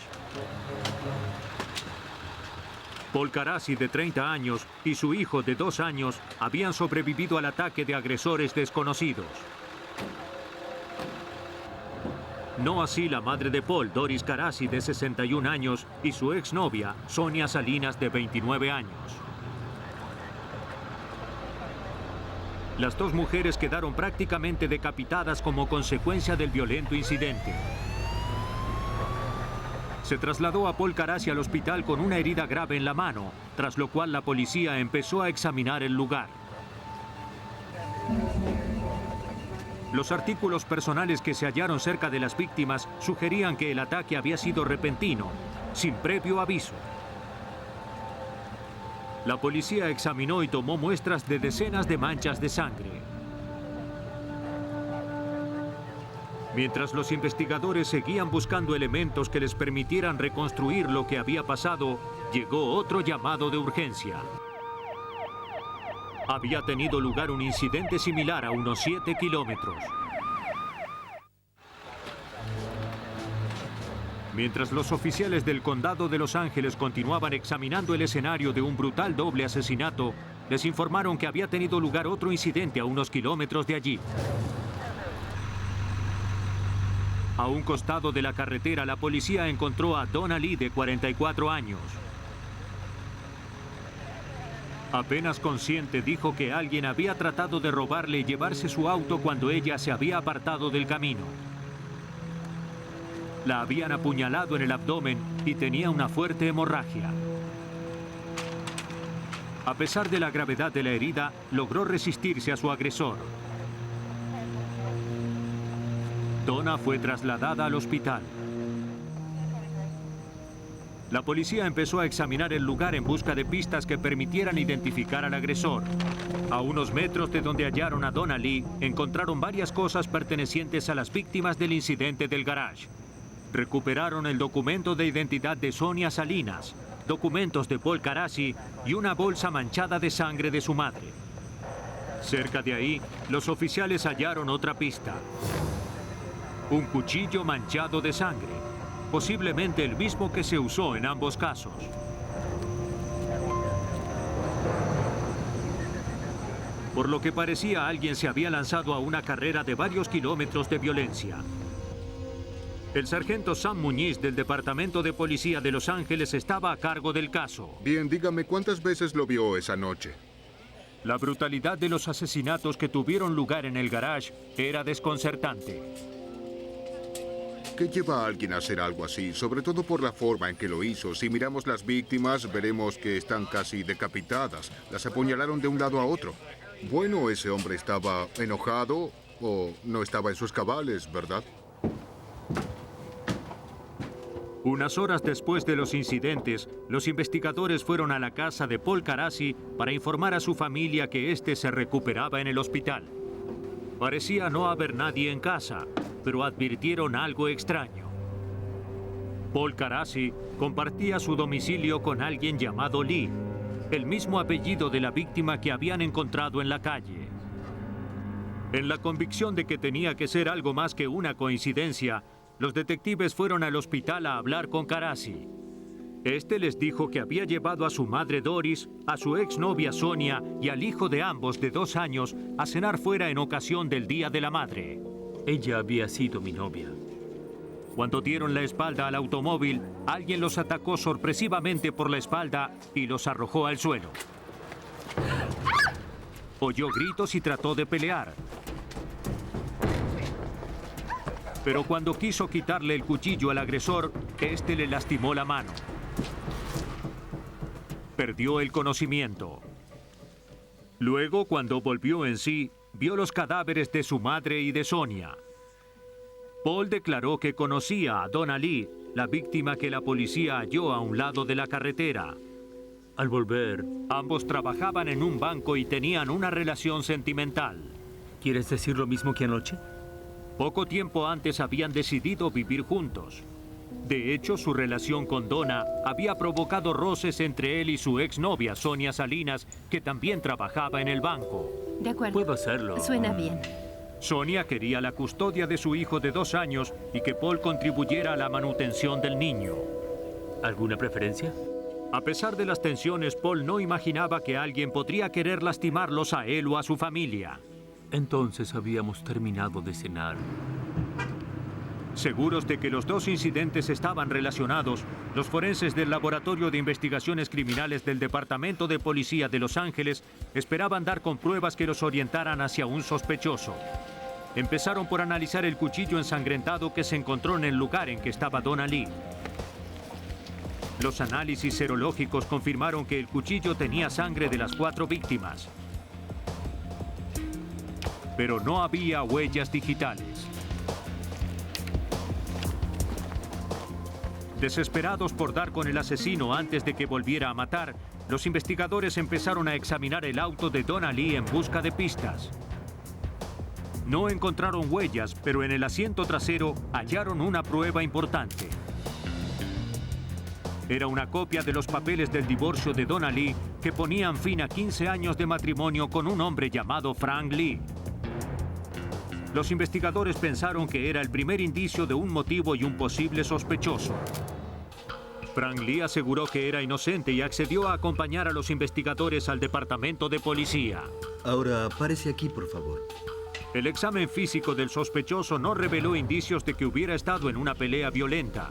S14: Paul Carassi, de 30 años, y su hijo, de 2 años, habían sobrevivido al ataque de agresores desconocidos. No así la madre de Paul, Doris Carassi, de 61 años, y su exnovia, Sonia Salinas, de 29 años. Las dos mujeres quedaron prácticamente decapitadas como consecuencia del violento incidente. Se trasladó a Paul Karasi al hospital con una herida grave en la mano, tras lo cual la policía empezó a examinar el lugar. Los artículos personales que se hallaron cerca de las víctimas sugerían que el ataque había sido repentino, sin previo aviso. La policía examinó y tomó muestras de decenas de manchas de sangre. Mientras los investigadores seguían buscando elementos que les permitieran reconstruir lo que había pasado, llegó otro llamado de urgencia. Había tenido lugar un incidente similar a unos 7 kilómetros. Mientras los oficiales del condado de Los Ángeles continuaban examinando el escenario de un brutal doble asesinato, les informaron que había tenido lugar otro incidente a unos kilómetros de allí. A un costado de la carretera, la policía encontró a Donna Lee, de 44 años. Apenas consciente, dijo que alguien había tratado de robarle y llevarse su auto cuando ella se había apartado del camino. La habían apuñalado en el abdomen y tenía una fuerte hemorragia. A pesar de la gravedad de la herida, logró resistirse a su agresor. Donna fue trasladada al hospital. La policía empezó a examinar el lugar en busca de pistas que permitieran identificar al agresor. A unos metros de donde hallaron a Donna Lee, encontraron varias cosas pertenecientes a las víctimas del incidente del garage. Recuperaron el documento de identidad de Sonia Salinas, documentos de Paul Karasi y una bolsa manchada de sangre de su madre. Cerca de ahí, los oficiales hallaron otra pista. Un cuchillo manchado de sangre, posiblemente el mismo que se usó en ambos casos. Por lo que parecía, alguien se había lanzado a una carrera de varios kilómetros de violencia. El sargento Sam Muñiz del Departamento de Policía de Los Ángeles estaba a cargo del caso.
S19: Bien, dígame, ¿cuántas veces lo vio esa noche?
S14: La brutalidad de los asesinatos que tuvieron lugar en el garage era desconcertante.
S19: ¿Qué lleva a alguien a hacer algo así? Sobre todo por la forma en que lo hizo. Si miramos las víctimas, veremos que están casi decapitadas. Las apuñalaron de un lado a otro. Bueno, ese hombre estaba enojado o no estaba en sus cabales, ¿verdad?
S14: Unas horas después de los incidentes, los investigadores fueron a la casa de Paul Karasi para informar a su familia que éste se recuperaba en el hospital. Parecía no haber nadie en casa, pero advirtieron algo extraño. Paul Karasi compartía su domicilio con alguien llamado Lee, el mismo apellido de la víctima que habían encontrado en la calle. En la convicción de que tenía que ser algo más que una coincidencia, los detectives fueron al hospital a hablar con Karasi. Este les dijo que había llevado a su madre Doris, a su exnovia Sonia y al hijo de ambos de 2 años a cenar fuera en ocasión del Día de la Madre.
S23: Ella había sido mi novia.
S14: Cuando dieron la espalda al automóvil, alguien los atacó sorpresivamente por la espalda y los arrojó al suelo. Oyó gritos y trató de pelear. Pero cuando quiso quitarle el cuchillo al agresor, este le lastimó la mano. Perdió el conocimiento. Luego, cuando volvió en sí, vio los cadáveres de su madre y de Sonia. Paul declaró que conocía a Donna Lee, la víctima que la policía halló a un lado de la carretera.
S23: Al volver,
S14: ambos trabajaban en un banco y tenían una relación sentimental.
S23: ¿Quieres decir lo mismo que anoche?
S14: Poco tiempo antes habían decidido vivir juntos. De hecho, su relación con Donna había provocado roces entre él y su exnovia, Sonia Salinas, que también trabajaba en el banco.
S2: De acuerdo.
S23: Puedo hacerlo.
S2: Suena bien.
S14: Sonia quería la custodia de su hijo de 2 años y que Paul contribuyera a la manutención del niño.
S23: ¿Alguna preferencia?
S14: A pesar de las tensiones, Paul no imaginaba que alguien podría querer lastimarlos a él o a su familia.
S23: Entonces habíamos terminado de cenar.
S14: Seguros de que los dos incidentes estaban relacionados, los forenses del Laboratorio de Investigaciones Criminales del Departamento de Policía de Los Ángeles esperaban dar con pruebas que los orientaran hacia un sospechoso. Empezaron por analizar el cuchillo ensangrentado que se encontró en el lugar en que estaba Donna Lee. Los análisis serológicos confirmaron que el cuchillo tenía sangre de las 4 víctimas. Pero no había huellas digitales. Desesperados por dar con el asesino antes de que volviera a matar, los investigadores empezaron a examinar el auto de Donna Lee en busca de pistas. No encontraron huellas, pero en el asiento trasero hallaron una prueba importante. Era una copia de los papeles del divorcio de Donna Lee que ponían fin a 15 años de matrimonio con un hombre llamado Frank Lee. Los investigadores pensaron que era el primer indicio de un motivo y un posible sospechoso. Frank Lee aseguró que era inocente y accedió a acompañar a los investigadores al departamento de policía.
S18: Ahora, párese aquí, por favor.
S14: El examen físico del sospechoso no reveló indicios de que hubiera estado en una pelea violenta.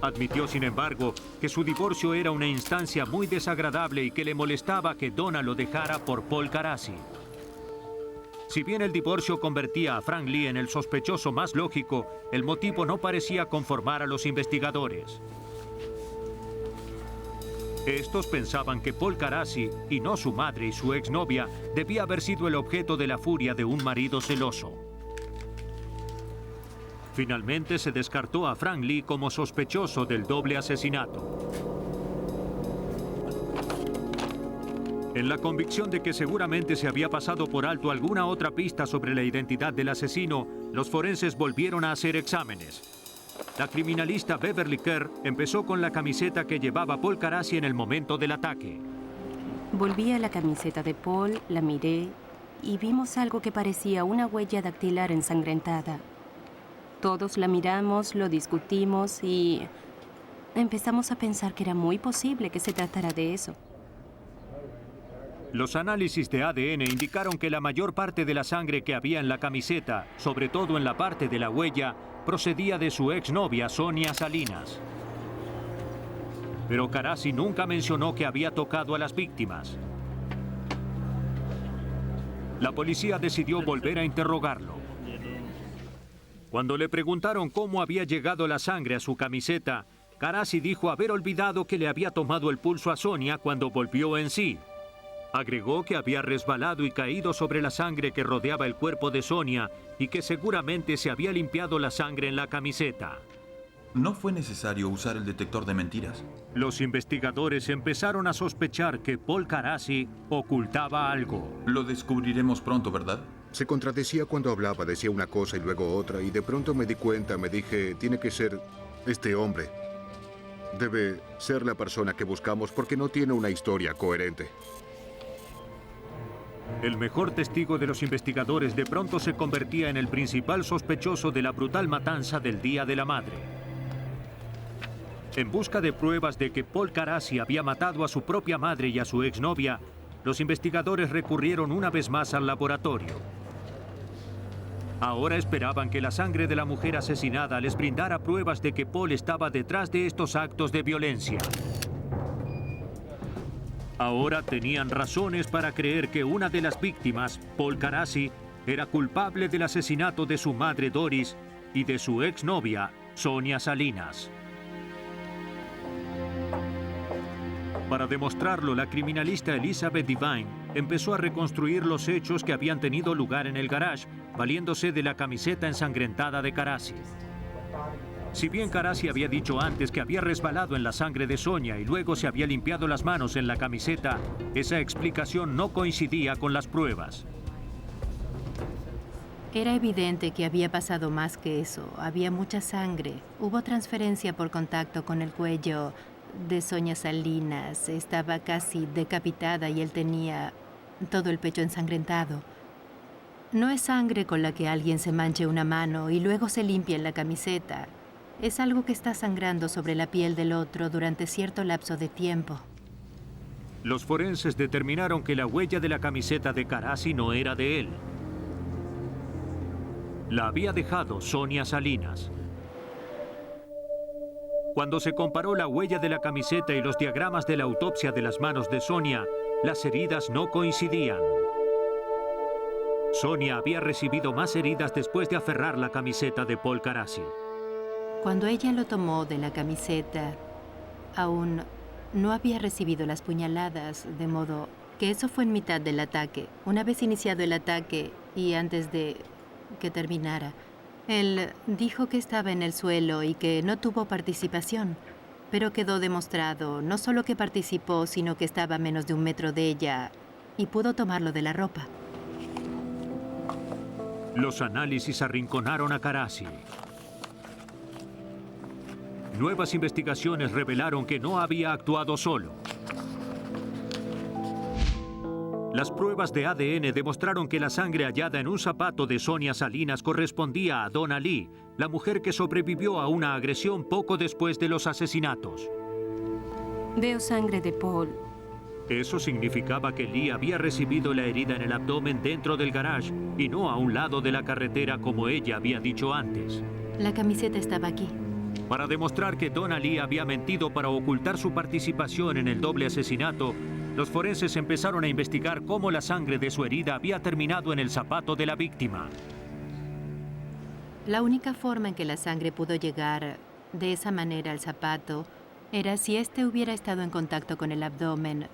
S14: Admitió, sin embargo, que su divorcio era una instancia muy desagradable y que le molestaba que Donna lo dejara por Paul Carassi. Si bien el divorcio convertía a Frank Lee en el sospechoso más lógico, el motivo no parecía conformar a los investigadores. Estos pensaban que Paul Carassi, y no su madre y su exnovia, debía haber sido el objeto de la furia de un marido celoso. Finalmente se descartó a Frank Lee como sospechoso del doble asesinato. En la convicción de que seguramente se había pasado por alto alguna otra pista sobre la identidad del asesino, los forenses volvieron a hacer exámenes. La criminalista Beverly Kerr empezó con la camiseta que llevaba Paul Carassi en el momento del ataque.
S7: Volví a la camiseta de Paul, la miré y vimos algo que parecía una huella dactilar ensangrentada. Todos la miramos, lo discutimos y empezamos a pensar que era muy posible que se tratara de eso.
S14: Los análisis de ADN indicaron que la mayor parte de la sangre que había en la camiseta, sobre todo en la parte de la huella, procedía de su exnovia Sonia Salinas. Pero Carassi nunca mencionó que había tocado a las víctimas. La policía decidió volver a interrogarlo. Cuando le preguntaron cómo había llegado la sangre a su camiseta, Carassi dijo haber olvidado que le había tomado el pulso a Sonia cuando volvió en sí. Agregó que había resbalado y caído sobre la sangre que rodeaba el cuerpo de Sonia y que seguramente se había limpiado la sangre en la camiseta.
S16: ¿No fue necesario usar el detector de mentiras?
S14: Los investigadores empezaron a sospechar que Paul Carassi ocultaba algo.
S16: Lo descubriremos pronto, ¿verdad?
S19: Se contradecía cuando hablaba, decía una cosa y luego otra, y de pronto me di cuenta, me dije, tiene que ser este hombre. Debe ser la persona que buscamos porque no tiene una historia coherente.
S14: El mejor testigo de los investigadores de pronto se convertía en el principal sospechoso de la brutal matanza del Día de la Madre. En busca de pruebas de que Paul Carassi había matado a su propia madre y a su exnovia, los investigadores recurrieron una vez más al laboratorio. Ahora esperaban que la sangre de la mujer asesinada les brindara pruebas de que Paul estaba detrás de estos actos de violencia. Ahora tenían razones para creer que una de las víctimas, Paul Carassi, era culpable del asesinato de su madre Doris y de su exnovia, Sonia Salinas. Para demostrarlo, la criminalista Elizabeth Devine empezó a reconstruir los hechos que habían tenido lugar en el garage, valiéndose de la camiseta ensangrentada de Carassi. Si bien Carassi había dicho antes que había resbalado en la sangre de Sonia y luego se había limpiado las manos en la camiseta, esa explicación no coincidía con las pruebas.
S2: Era evidente que había pasado más que eso. Había mucha sangre. Hubo transferencia por contacto con el cuello de Sonia Salinas. Estaba casi decapitada y él tenía todo el pecho ensangrentado. No es sangre con la que alguien se manche una mano y luego se limpia en la camiseta. Es algo que está sangrando sobre la piel del otro durante cierto lapso de tiempo.
S14: Los forenses determinaron que la huella de la camiseta de Carassi no era de él. la había dejado Sonia Salinas. Cuando se comparó la huella de la camiseta y los diagramas de la autopsia de las manos de Sonia, las heridas no coincidían. Sonia había recibido más heridas después de aferrar la camiseta de Paul Carassi.
S2: Cuando ella lo tomó de la camiseta, aún no había recibido las puñaladas, de modo que eso fue en mitad del ataque. Una vez iniciado el ataque y antes de que terminara, él dijo que estaba en el suelo y que no tuvo participación, pero quedó demostrado no solo que participó, sino que estaba a menos de 1 metro de ella y pudo tomarlo de la ropa.
S14: Los análisis arrinconaron a Carassi. Nuevas investigaciones revelaron que no había actuado solo. Las pruebas de ADN demostraron que la sangre hallada en un zapato de Sonia Salinas correspondía a Donna Lee, la mujer que sobrevivió a una agresión poco después de los asesinatos.
S7: Veo sangre de Paul.
S14: Eso significaba que Lee había recibido la herida en el abdomen dentro del garage y no a un lado de la carretera como ella había dicho antes.
S2: La camiseta estaba aquí.
S14: Para demostrar que Donna Lee había mentido para ocultar su participación en el doble asesinato, los forenses empezaron a investigar cómo la sangre de su herida había terminado en el zapato de la víctima.
S2: La única forma en que la sangre pudo llegar de esa manera al zapato era si éste hubiera estado en contacto con el abdomen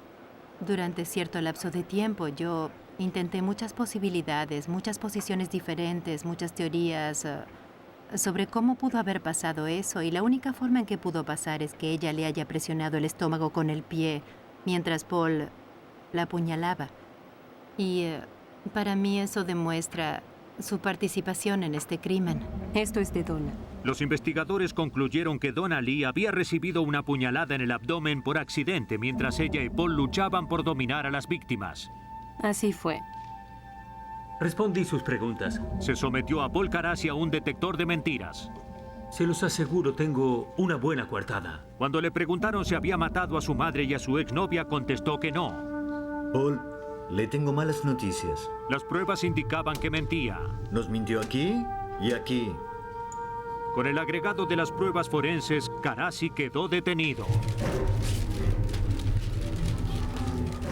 S2: durante cierto lapso de tiempo. Yo intenté muchas posibilidades, muchas posiciones diferentes, muchas teorías sobre cómo pudo haber pasado eso, y la única forma en que pudo pasar es que ella le haya presionado el estómago con el pie mientras Paul la apuñalaba. Y para mí eso demuestra su participación en este crimen.
S7: Esto es de Donna.
S14: Los investigadores concluyeron que Donna Lee había recibido una puñalada en el abdomen por accidente mientras ella y Paul luchaban por dominar a las víctimas.
S7: Así fue.
S15: Respondí sus preguntas.
S14: Se sometió a Paul Carassi a un detector de mentiras.
S15: Se los aseguro, tengo una buena coartada.
S14: Cuando le preguntaron si había matado a su madre y a su exnovia, contestó que no.
S18: Paul, le tengo malas noticias.
S14: Las pruebas indicaban que mentía.
S18: Nos mintió aquí y aquí.
S14: Con el agregado de las pruebas forenses, Carassi quedó detenido.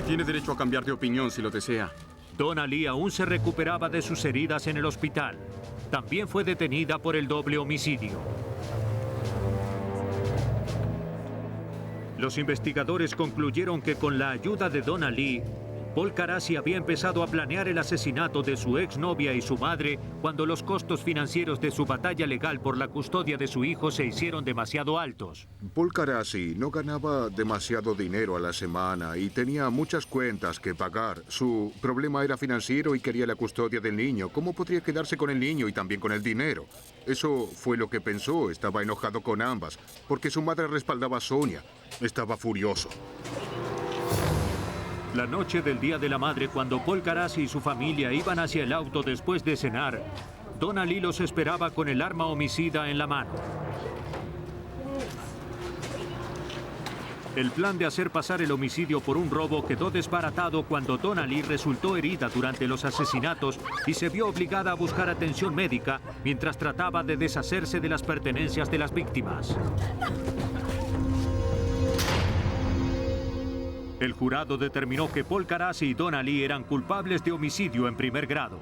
S17: Tiene derecho a cambiar de opinión si lo desea.
S14: Donna Lee aún se recuperaba de sus heridas en el hospital. También fue detenida por el doble homicidio. Los investigadores concluyeron que con la ayuda de Donna Lee, Paul Carassi había empezado a planear el asesinato de su exnovia y su madre cuando los costos financieros de su batalla legal por la custodia de su hijo se hicieron demasiado altos.
S19: Paul Carassi no ganaba demasiado dinero a la semana y tenía muchas cuentas que pagar. Su problema era financiero y quería la custodia del niño. ¿Cómo podría quedarse con el niño y también con el dinero? Eso fue lo que pensó. Estaba enojado con ambas, porque su madre respaldaba a Sonia. Estaba furioso.
S14: La noche del Día de la Madre, cuando Paul Carassi y su familia iban hacia el auto después de cenar, Donna Lee los esperaba con el arma homicida en la mano. El plan de hacer pasar el homicidio por un robo quedó desbaratado cuando Donna Lee resultó herida durante los asesinatos y se vio obligada a buscar atención médica mientras trataba de deshacerse de las pertenencias de las víctimas. El jurado determinó que Paul Carassi y Donna Lee eran culpables de homicidio en primer grado.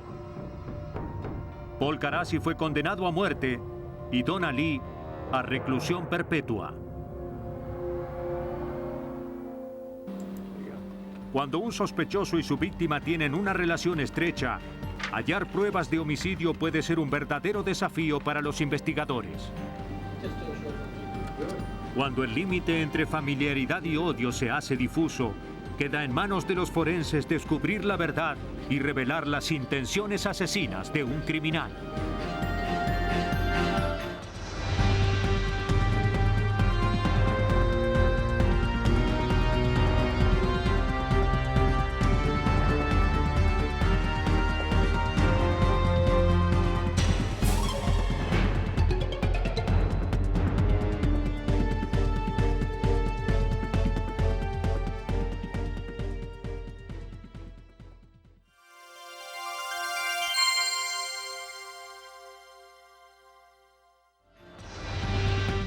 S14: Paul Carassi fue condenado a muerte y Donna Lee a reclusión perpetua. Cuando un sospechoso y su víctima tienen una relación estrecha, hallar pruebas de homicidio puede ser un verdadero desafío para los investigadores. Cuando el límite entre familiaridad y odio se hace difuso, queda en manos de los forenses descubrir la verdad y revelar las intenciones asesinas de un criminal.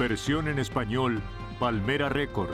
S14: Versión en español, Palmera Record.